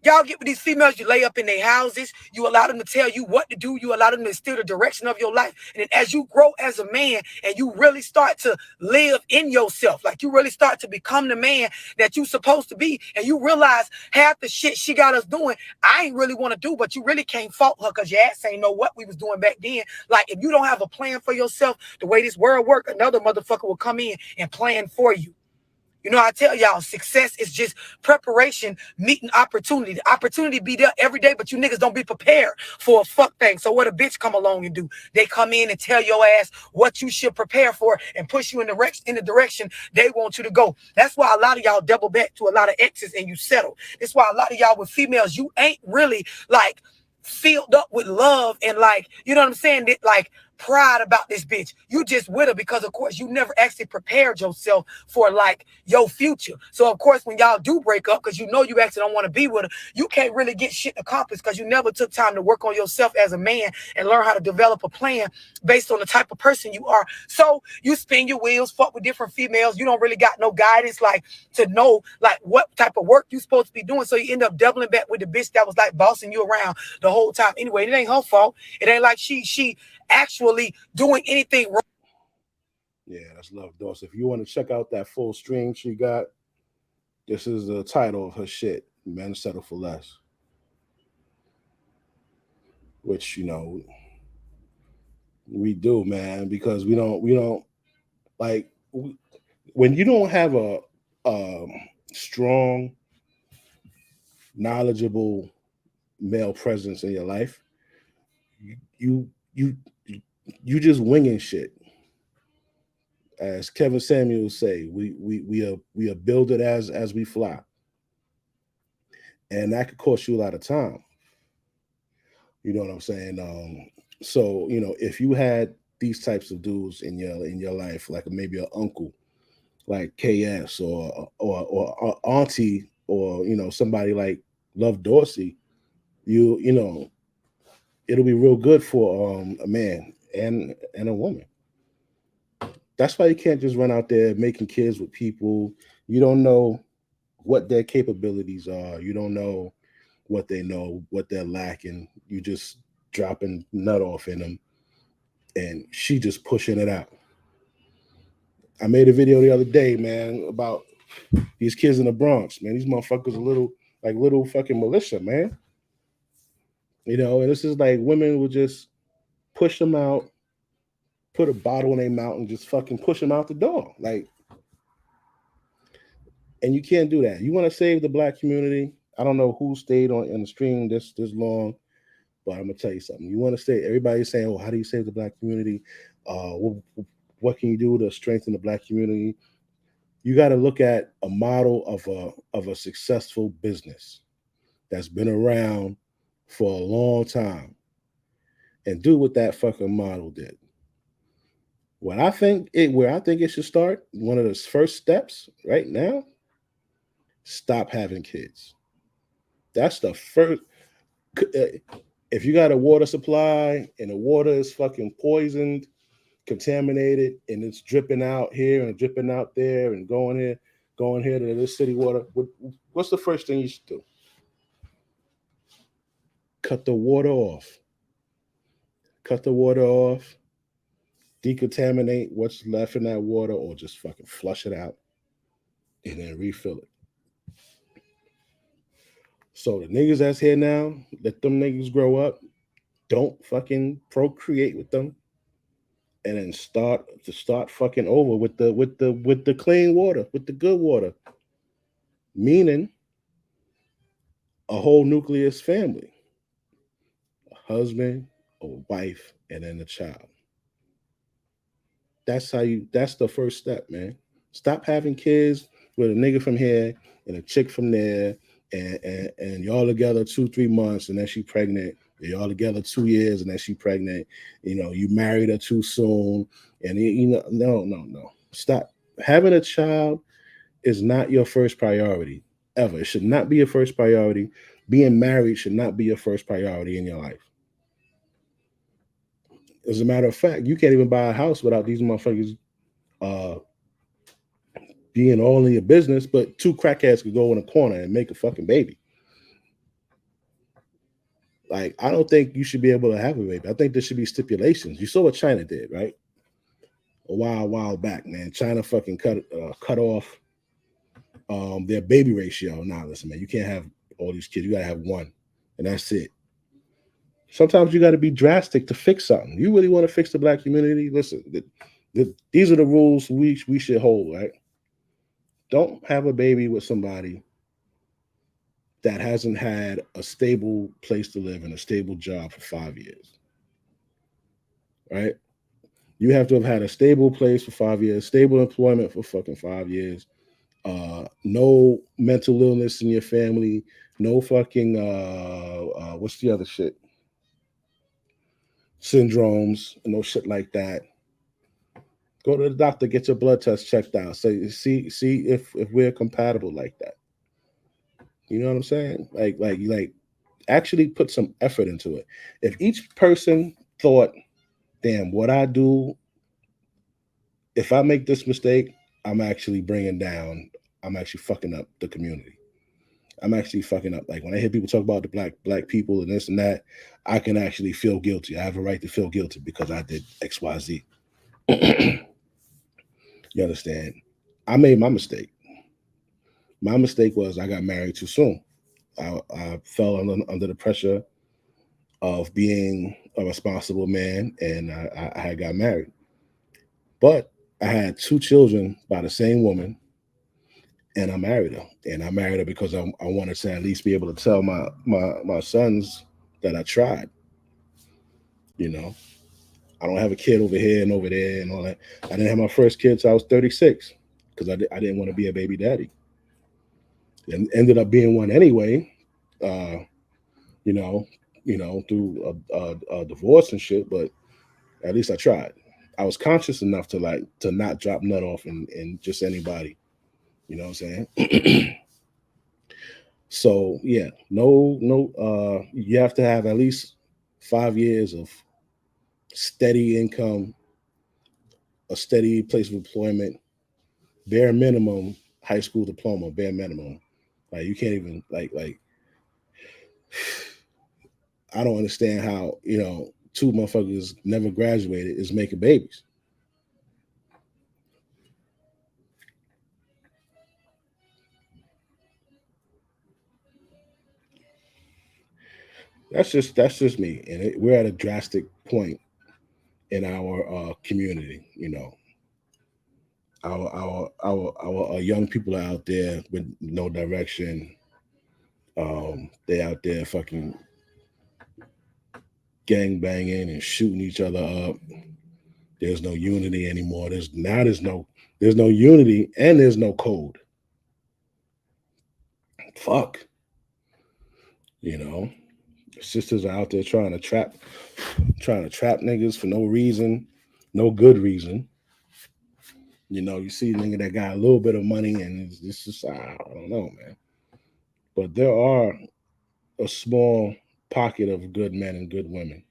Y'all get with these females, you lay up in their houses, you allow them to tell you what to do, you allow them to steer the direction of your life. And then as you grow as a man and you really start to live in yourself, like you really start to become the man that you supposed to be, and you realize half the shit she got us doing, I ain't really want to do, but you really can't fault her because your ass ain't know what we was doing back then. Like, if you don't have a plan for yourself, the way this world work, another motherfucker will come in and plan for you. You know, I tell y'all, success is just preparation meeting opportunity. The opportunity be there every day, but you niggas don't be prepared for a fuck thing. So what a bitch come along and do? They come in and tell your ass what you should prepare for and push you in the direction they want you to go. That's why a lot of y'all double back to a lot of exes and you settle. That's why a lot of y'all with females, you ain't really like filled up with love and like, you know what I'm saying? That, like, pride about this bitch. You just with her because, of course, you never actually prepared yourself for like your future. So, of course, when y'all do break up, because you know you actually don't want to be with her, you can't really get shit accomplished because you never took time to work on yourself as a man and learn how to develop a plan based on the type of person you are. So you spin your wheels, fuck with different females. You don't really got no guidance like to know like what type of work you supposed to be doing. So you end up doubling back with the bitch that was like bossing you around the whole time. Anyway, it ain't her fault. It ain't like she actually doing anything wrong. Yeah, that's Love Dorsey. If you want to check out that full stream she got, this is the title of her shit, Men Settle for Less. Which, you know, we do, man, because we don't like when you don't have a strong, knowledgeable male presence in your life, you just winging shit. As Kevin Samuels say, we are build it as we fly, and that could cost you a lot of time. You know what I'm saying? So you know, if you had these types of dudes in your life, like maybe an uncle, like KS or auntie, or you know somebody like Love Dorsey, you know, it'll be real good for a man and a woman. That's why you can't just run out there making kids with people. You don't know what their capabilities are. You don't know, what they're lacking. You just dropping nut off in them, and she just pushing it out. I made a video the other day, man, about these kids in the Bronx. Man, these motherfuckers are little fucking militia, man. You know, and this is like women will just push them out, put a bottle in their mouth, and just fucking push them out the door. Like, and you can't do that. You want to save the black community. I don't know who stayed on the stream this long, but I'm gonna tell you something. You want to say, everybody's saying, "Oh, how do you save the black community? What can you do to strengthen the black community?" You got to look at a model of a successful business that's been around for a long time, and do what that fucking model did. Where I think it should start, one of the first steps right now, stop having kids. That's the first. If you got a water supply and the water is fucking poisoned, contaminated, and it's dripping out here and dripping out there and going here to this city water, what's the first thing you should do? Cut the water off. Cut the water off. Decontaminate what's left in that water, or just fucking flush it out and then refill it. So the niggas that's here now, let them niggas grow up. Don't fucking procreate with them, and then start fucking over with the clean water, with the good water. Meaning a whole nucleus family. A husband, a wife, and then a child. That's the first step, man. Stop having kids with a nigga from here and a chick from there, and y'all together 2-3 months, and then she pregnant. Y'all together 2 years, and then she pregnant. You married her too soon, and no. Stop. Having a child is not your first priority ever. It should not be your first priority. Being married should not be your first priority in your life. As a matter of fact, you can't even buy a house without these motherfuckers being all in your business, but two crackheads could go in a corner and make a fucking baby. Like, I don't think you should be able to have a baby. I think there should be stipulations. You saw what China did, right? A while back, man. China fucking cut off their baby ratio. Nah, listen, man, you can't have all these kids. You gotta have one, and that's it. Sometimes you got to be drastic to fix something. You really want to fix the black community? Listen, these are the rules we should hold, right? Don't have a baby with somebody that hasn't had a stable place to live and a stable job for 5 years, right? You have to have had a stable place for 5 years, stable employment for fucking 5 years, no mental illness in your family, no fucking, what's the other shit? Syndromes, no shit like that. Go to the doctor, get your blood test checked out. So see if we're compatible like that. You know what I'm saying? Like actually put some effort into it. If each person thought, damn, what I do, if I make this mistake, I'm actually fucking up the community. I'm actually fucking up. Like when I hear people talk about the black people and this and that, I can actually feel guilty. I have a right to feel guilty because I did XYZ. You understand? I made my mistake. My mistake was I got married too soon. I fell under the pressure of being a responsible man, and I had got married. But I had 2 children by the same woman, and I married her. And I married her because I wanted to at least be able to tell my sons that I tried. I don't have a kid over here and over there and all that. I didn't have my first kid till I was 36 because I didn't want to be a baby daddy. And ended up being one anyway, through a divorce and shit. But at least I tried. I was conscious enough to not drop nut off in just anybody. You know what I'm saying? So yeah, no, you have to have at least 5 years of steady income, a steady place of employment, bare minimum high school diploma, bare minimum. Like you can't even like I don't understand how 2 motherfuckers never graduated is making babies. That's just me, and we're at a drastic point in our community. Our young people are out there with no direction. They out there fucking gang banging and shooting each other up. There's no unity anymore. There's no unity, and there's no code. Fuck. Sisters are out there trying to trap niggas for no reason, no good reason. You see a nigga that got a little bit of money, and it's just I don't know, man. But there are a small pocket of good men and good women.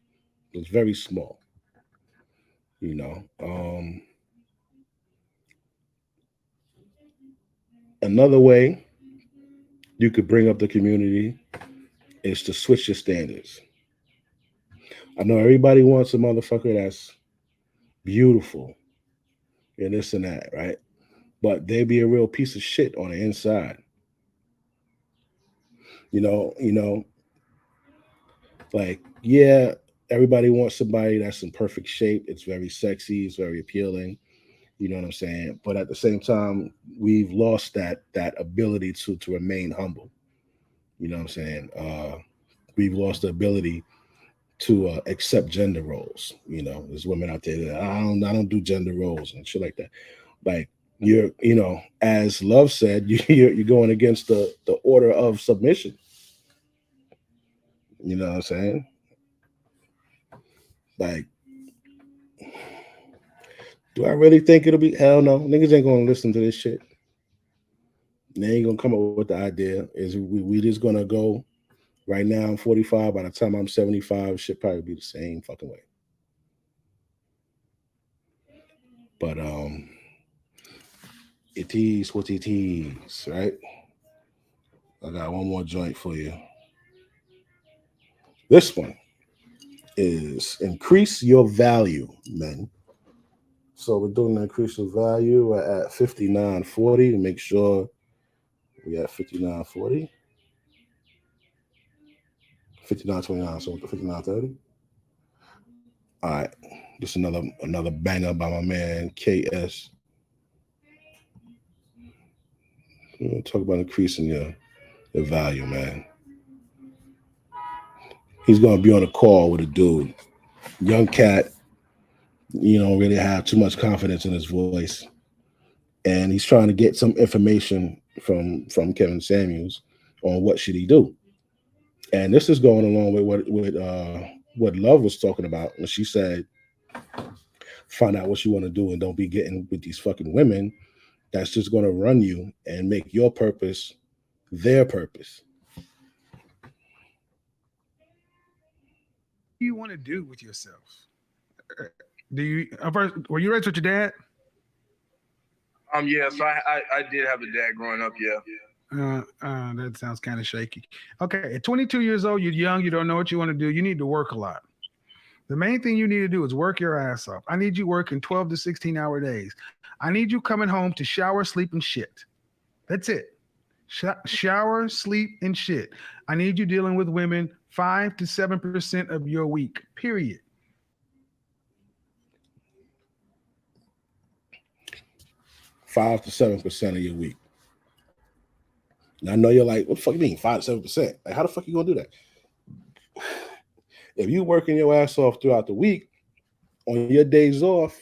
It's very small. Another way you could bring up the community is to switch your standards. I know everybody wants a motherfucker that's beautiful and this and that, right? But they be a real piece of shit on the inside. Like, yeah, everybody wants somebody that's in perfect shape. It's very sexy, it's very appealing. You know what I'm saying? But at the same time, we've lost that ability to remain humble. You know what I'm saying? We've lost the ability to accept gender roles. You know, there's women out there that I don't do gender roles and shit like that. Like you're, you know, as Love said, you're going against the order of submission. You know what I'm saying? Like, do I really think it'll be? Hell no. Niggas ain't gonna listen to this shit. They ain't gonna come up with the idea. Is we just gonna go right now? I'm 45. By the time I'm 75, it should probably be the same fucking way. But it is what it is, right? I got one more joint for you. This one is increase your value, men. So we're doing the increase of value. We're at 59.40 to make sure we at 59.40. 59.29, so 59.30. All right. Just another banger by my man KS. We're gonna talk about increasing your value, man. He's gonna be on a call with a dude. Young cat, you don't really have too much confidence in his voice. And he's trying to get some information from Kevin Samuels on what should he do. And this is going along with what Love was talking about when she said, find out what you want to do and don't be getting with these fucking women that's just going to run you and make your purpose their purpose. What do you want to do with yourself? Do you first, were you raised with your dad? Yeah, so I did have a dad growing up, yeah. That sounds kind of shaky. Okay, at 22 years old, you're young, you don't know what you want to do, you need to work a lot. The main thing you need to do is work your ass off. I need you working 12 to 16-hour days. I need you coming home to shower, sleep, and shit. That's it. Shower, sleep, and shit. I need you dealing with women 5 to 7% of your week, period. $5 to 7% of your week. And I know you're like, what the fuck you mean 5 to 7%? Like, how the fuck you gonna do that? If you working your ass off throughout the week, on your days off,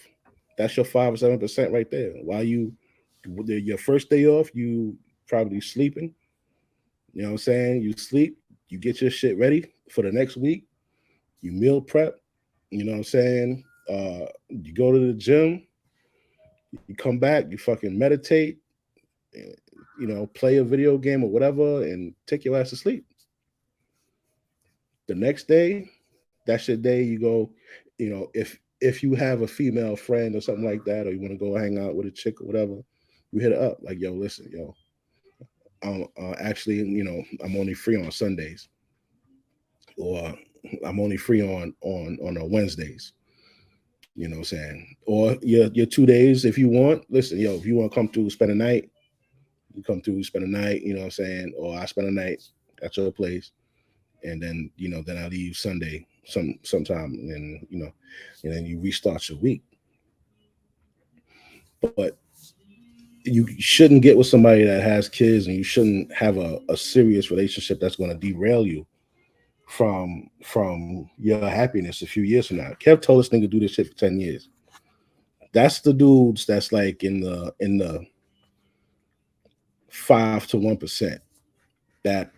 that's your 5 or 7% right there. While your first day off, you probably sleeping. You know what I'm saying? You sleep, you get your shit ready for the next week, you meal prep, you know what I'm saying? You go to the gym, you come back, you fucking meditate, you know, play a video game or whatever, and take your ass to sleep. The next day, that's your day. You go, you know, if you have a female friend or something like that, or you want to go hang out with a chick or whatever, you hit her up like, yo, listen, yo, actually, you know, I'm only free on Sundays, or I'm only free on Wednesdays. You know what I'm saying? Or your 2 days if you want. Listen, yo, if you want to come through, spend a night, you come through, spend a night, you know what I'm saying? Or I spend a night at your place. And then, you know, then I leave Sunday sometime, and you know, and then you restart your week. But you shouldn't get with somebody that has kids, and you shouldn't have a serious relationship that's going to derail you from your happiness a few years from now. Kev told this nigga to do this shit for 10 years. That's the dudes that's like in the 5 to 1% that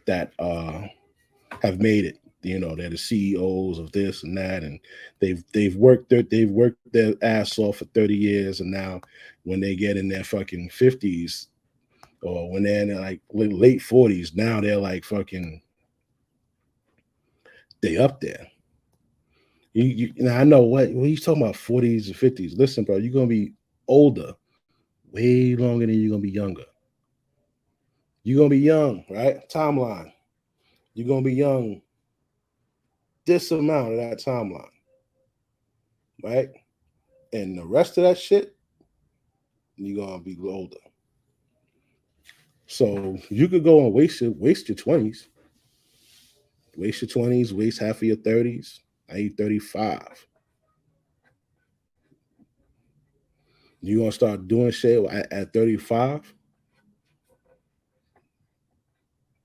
have made it. You know, they're the CEOs of this and that, and they've worked their ass off for 30 years, and now when they get in their fucking 50s, or when they're in their like late 40s, now they're like fucking, they up there. You I know what when he's talking about 40s and 50s. Listen, bro, you're gonna be older way longer than you're gonna be younger. You're gonna be young, right? Timeline. You're gonna be young this amount of that timeline, right? And the rest of that shit, you're gonna be older. So you could go and waste your 20s, waste half of your 30s. I ain't 35. You gonna start doing shit at 35?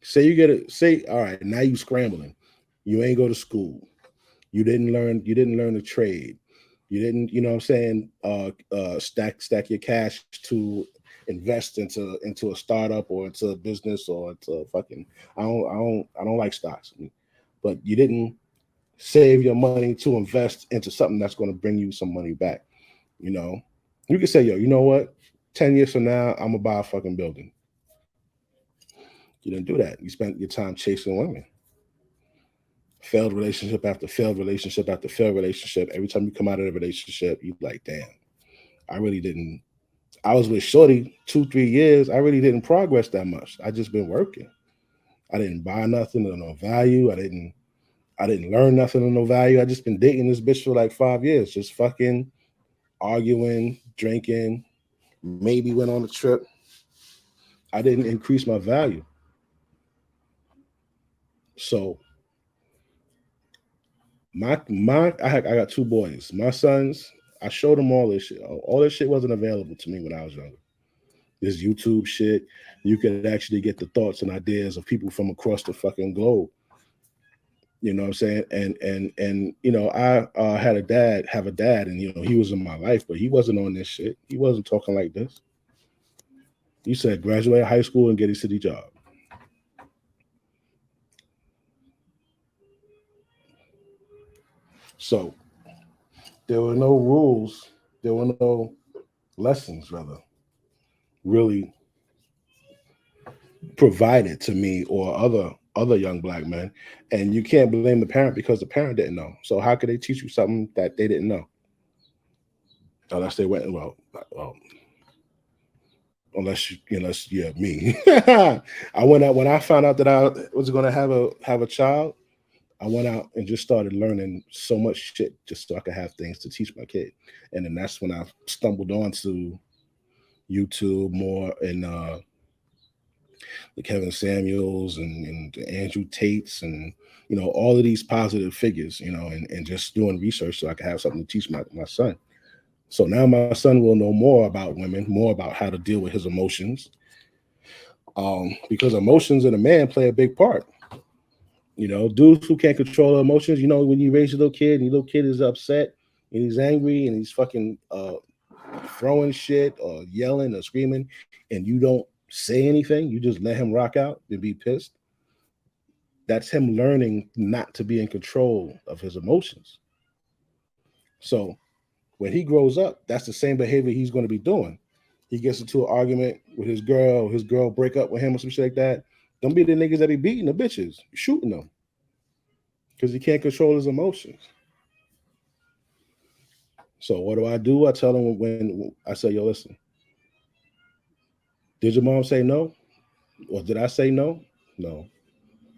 Say you get it. Say, all right, now you scrambling. You ain't go to school. You didn't learn a trade. You didn't, you know what I'm saying, stack your cash to invest into a startup or into a business or into fucking I don't like stocks. But you didn't save your money to invest into something that's going to bring you some money back. You know, you can say, yo, you know what? 10 years from now, I'm gonna buy a fucking building. You didn't do that. You spent your time chasing women. Failed relationship after failed relationship after failed relationship. Every time you come out of the relationship, you like, damn, I really didn't. I was with Shorty 2-3 years. I really didn't progress that much. I just been working. I didn't buy nothing of no value. I didn't learn nothing of no value. I just been dating this bitch for like 5 years, just fucking arguing, drinking, maybe went on a trip. I didn't increase my value. So I got 2 boys. My sons, I showed them all this shit. All this shit wasn't available to me when I was younger. This YouTube shit, you could actually get the thoughts and ideas of people from across the fucking globe. You know what I'm saying? And you know, I have a dad, and you know, he was in my life, but he wasn't on this shit. He wasn't talking like this. He said, graduate high school and get a city job. So there were no rules, there were no lessons, rather, really provided to me or other young black men. And you can't blame the parent because the parent didn't know. So how could they teach you something that they didn't know? Unless they went, unless you're me. I went out when I found out that I was going to have a child. I went out and just started learning so much shit just so I could have things to teach my kid. And then that's when I stumbled onto YouTube more and the Kevin Samuels and the Andrew Tates and, you know, all of these positive figures, you know, and just doing research so I could have something to teach my son. So now my son will know more about women, more about how to deal with his emotions, because emotions in a man play a big part. You know, dudes who can't control their emotions, you know, when you raise your little kid and your little kid is upset and he's angry and he's fucking throwing shit or yelling or screaming and you don't say anything, you just let him rock out and be pissed. That's him learning not to be in control of his emotions. So when he grows up, that's the same behavior he's going to be doing. He gets into an argument with his girl break up with him or some shit like that. Don't be the niggas that be beating the bitches, shooting them. Because he can't control his emotions. So what do? I tell him when I say, yo, listen, did your mom say no? Or did I say no? No.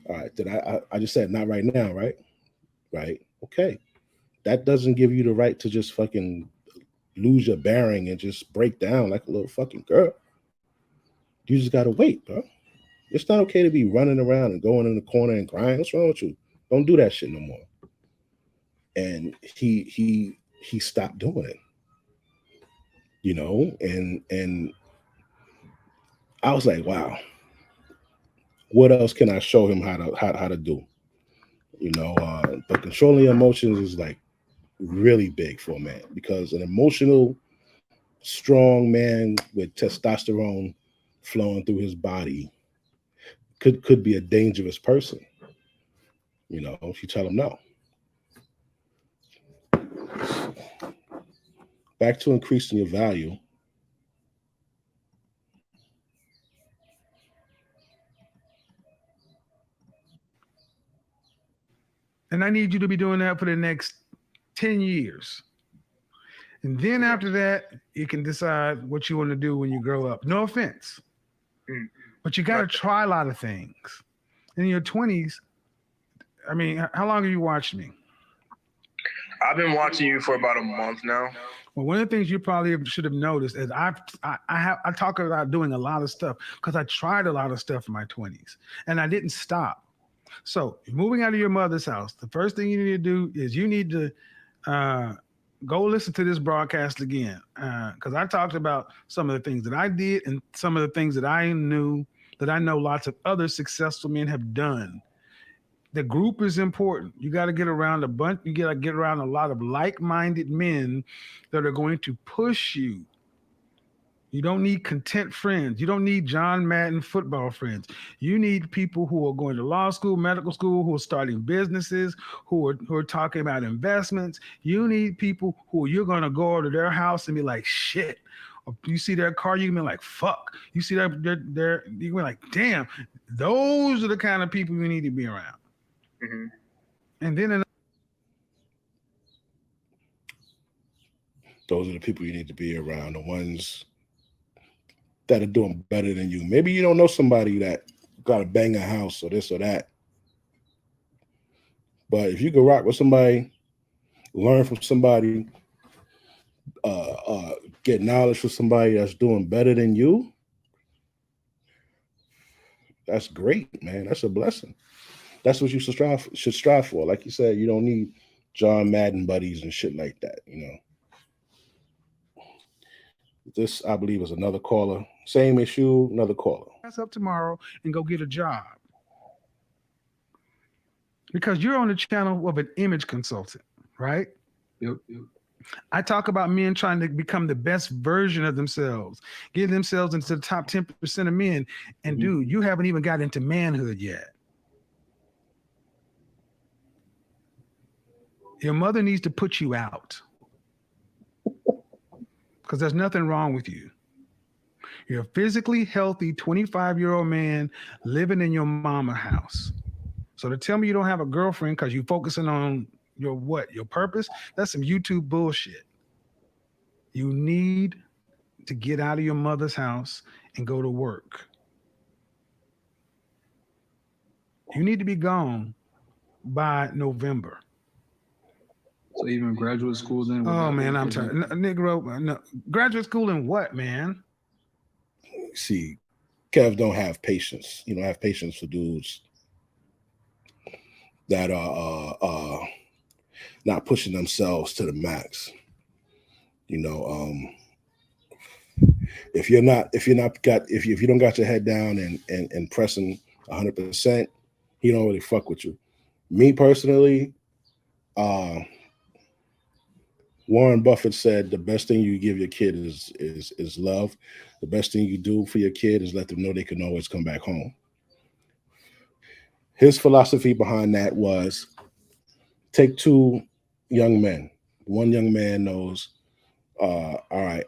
All right. Did I just said not right now, right? Right. Okay. That doesn't give you the right to just fucking lose your bearing and just break down like a little fucking girl. You just gotta wait, bro. It's not okay to be running around and going in the corner and crying. What's wrong with you? Don't do that shit no more. And he stopped doing it. You know, and I was like, wow, what else can I show him how to do? You know, but controlling emotions is like really big for a man because an emotional, strong man with testosterone flowing through his body could be a dangerous person. You know, if you tell him no. Back to increasing your value. And I need you to be doing that for the next 10 years. And then after that, you can decide what you want to do when you grow up. No offense. But you got to try a lot of things. In your 20s, I mean, how long have you watched me? I've been watching you for about a month now. Well, one of the things you probably should have noticed is I talk about doing a lot of stuff because I tried a lot of stuff in my 20s and I didn't stop. So moving out of your mother's house, the first thing you need to do is you need to go listen to this broadcast again because I talked about some of the things that I did and some of the things that I know lots of other successful men have done. The group is important. You got to get around a bunch. You got to get around a lot of like-minded men that are going to push you. You don't need content friends. You don't need John Madden football friends. You need people who are going to law school, medical school, who are starting businesses, who are talking about investments. You need people who you're going to go to their house and be like, shit. Or you see their car, you can be like, fuck. You see their you can be like, damn. Those are the kind of people you need to be around. Mm-hmm. And then those are the people you need to be around, the ones that are doing better than you. Maybe you don't know somebody that got a banger house or this or that. But if you can rock with somebody, learn from somebody, get knowledge from somebody that's doing better than you, that's great, man. That's a blessing. That's what you should strive for. Like you said, you don't need John Madden buddies and shit like that, you know. This, I believe, is another caller. Same issue, another caller. Pass up tomorrow and go get a job. Because you're on the channel of an image consultant, right? Yep. I talk about men trying to become the best version of themselves, get themselves into the top 10% of men. And dude, you haven't even got into manhood yet. Your mother needs to put you out. Because there's nothing wrong with you. You're a physically healthy 25-year-old man living in your mama house. So to tell me you don't have a girlfriend because you're focusing on your what? Your purpose? That's some YouTube bullshit. You need to get out of your mother's house and go to work. You need to be gone by November. So even graduate school then? Oh man, I'm tired. Negro, no. Graduate school in what, man? See, Kev don't have patience. You don't have patience for dudes that are not pushing themselves to the max. You know, if you don't got your head down and pressing 100%, he don't really fuck with you. Me personally, Warren Buffett said the best thing you give your kid is love. The best thing you do for your kid is let them know they can always come back home. His philosophy behind that was take two young men. One young man knows, all right,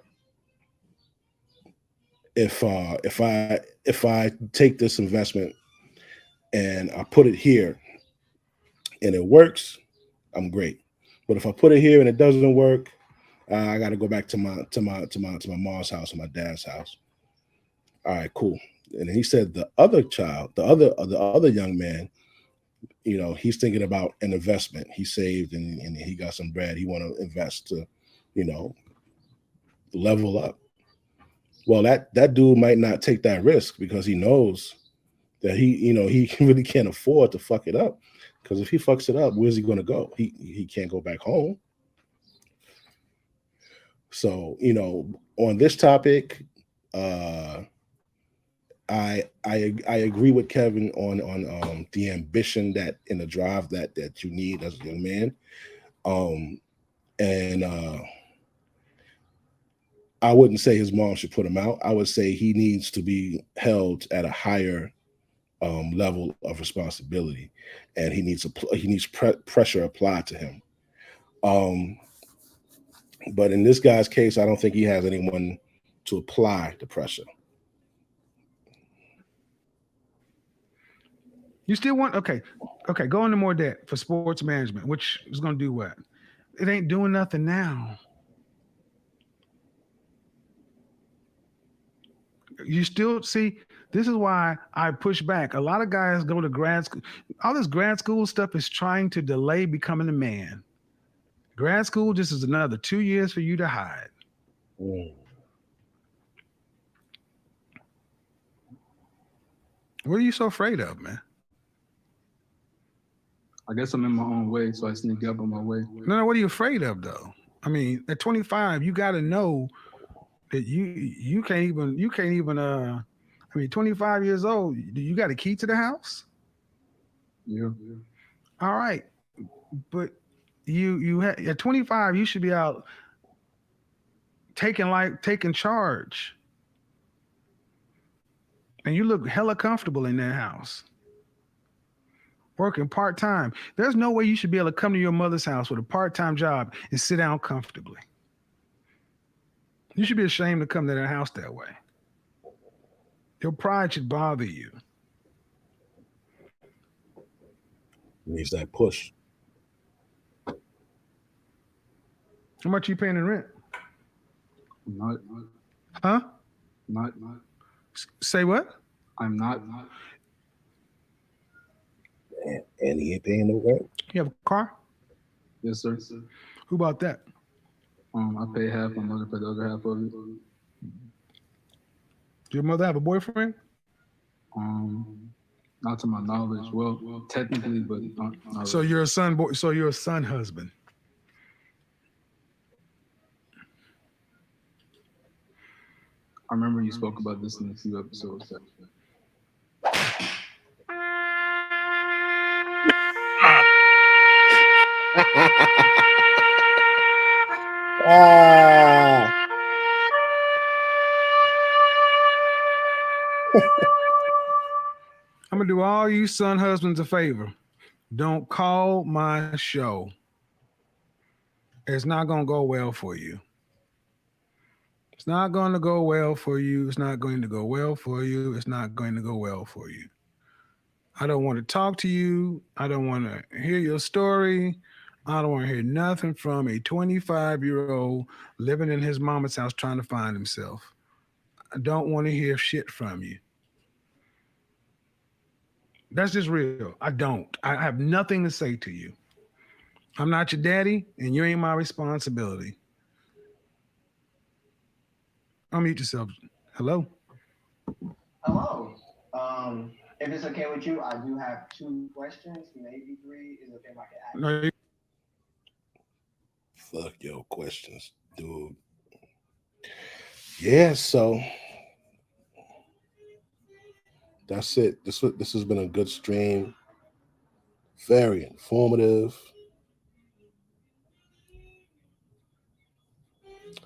if I take this investment and I put it here and it works, I'm great. But if I put it here and it doesn't work, I got to go back to my mom's house or my dad's house. All right, cool. And then he said the other child, the other young man, you know, he's thinking about an investment. He saved and he got some bread. He want to invest to, you know, level up. Well, that dude might not take that risk because he knows that he really can't afford to fuck it up. Because if he fucks it up, where's he going to go? He can't go back home. So, you know, on this topic, I agree with Kevin on the ambition that in the drive that you need as a young man. And I wouldn't say his mom should put him out. I would say he needs to be held at a higher level of responsibility, and he needs pressure applied to him. But in this guy's case, I don't think he has anyone to apply the pressure. You still want okay, go into more debt for sports management, which is going to do what? It ain't doing nothing now. You still see, this is why I push back. A lot of guys go to grad school. All this grad school stuff is trying to delay becoming a man. Grad school just is another 2 years for you to hide. What are you so afraid of, man? I guess I'm in my own way, so I sneak up on my way. No, what are you afraid of, though? I mean, at 25, you got to know that you can't even I mean, 25 years old, you got a key to the house? Yeah. All right, but you at 25, you should be out taking charge, and you look hella comfortable in that house, working part time. There's no way you should be able to come to your mother's house with a part-time job and sit down comfortably. You should be ashamed to come to that house that way. Your pride should bother you. Needs that push. How much you paying in rent? Not. Huh? Not. Say what? I'm not. And he ain't paying no rent. You have a car? Yes, sir. Who bought that? I pay half. My mother pay the other half of it. Do your mother have a boyfriend? Not to my knowledge. Well, technically, but not So really. you're a son boy. So you're a son husband. I remember you spoke about this in a few episodes. Ah. I'm gonna do all you son husbands a favor. Don't call my show. It's not gonna go well for you. It's not going to go well for you. It's not going to go well for you. It's not going to go well for you. I don't want to talk to you. I don't want to hear your story. I don't want to hear nothing from a 25-year-old living in his mama's house trying to find himself. I don't want to hear shit from you. That's just real. I don't. I have nothing to say to you. I'm not your daddy, and you ain't my responsibility. Unmute yourself. Hello? Hello. If it's okay with you, I do have 2 questions, maybe 3. Is it okay if I can ask? No, Fuck your questions, dude. Yeah, so that's it. This has been a good stream. Very informative.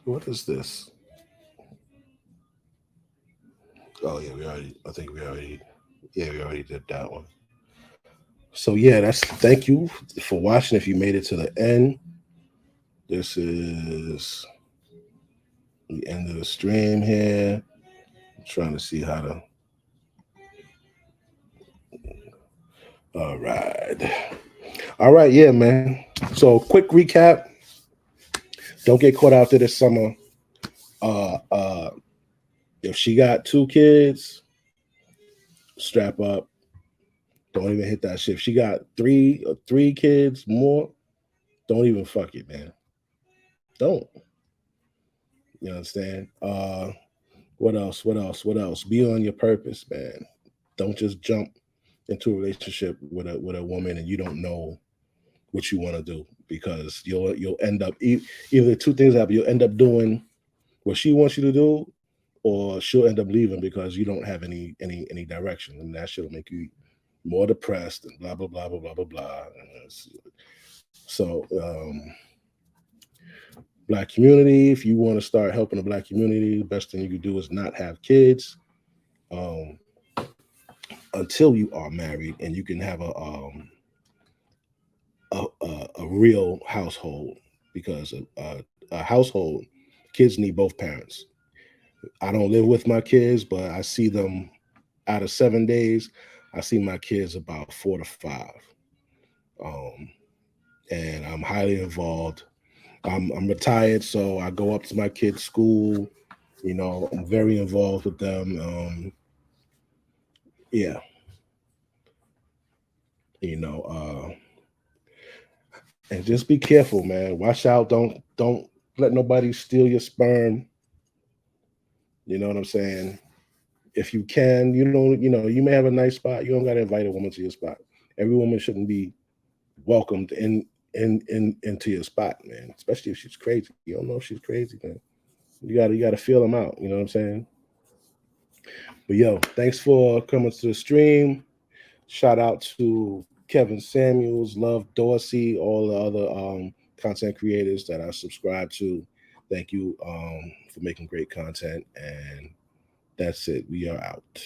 What is this? Oh yeah, we already did that one. So yeah, thank you for watching. If you made it to the end, this is the end of the stream here. I'm trying to see how to. All right, yeah, man. So quick recap. Don't get caught out there this summer. If she got 2 kids, strap up. Don't even hit that shit. If she got 3 kids more, don't even fuck it, man. Don't. You understand? What else? Be on your purpose, man. Don't just jump into a relationship with a woman and you don't know what you want to do, because you'll end up either 2 things happen. You'll end up doing what she wants you to do, or she'll end up leaving because you don't have any direction, and that shit'll make you more depressed and blah blah blah blah blah blah blah. So Black community, if you want to start helping the Black community, the best thing you can do is not have kids until you are married, and you can have a real household, because a household, kids need both parents. I don't live with my kids, but I see them out of 7 days. I see my kids about 4 to 5. And I'm highly involved. I'm retired, so I go up to my kids' school. You know, I'm very involved with them. Yeah. You know, and just be careful, man. Watch out. Don't let nobody steal your sperm. You know what I'm saying? If you can, you may have a nice spot. You don't got to invite a woman to your spot. Every woman shouldn't be welcomed into your spot, man. Especially if she's crazy. You don't know if she's crazy, man. You gotta feel them out. You know what I'm saying? But yo, thanks for coming to the stream. Shout out to Kevin Samuels, Love Dorsey, all the other content creators that I subscribe to. Thank you for making great content. And that's it. We are out.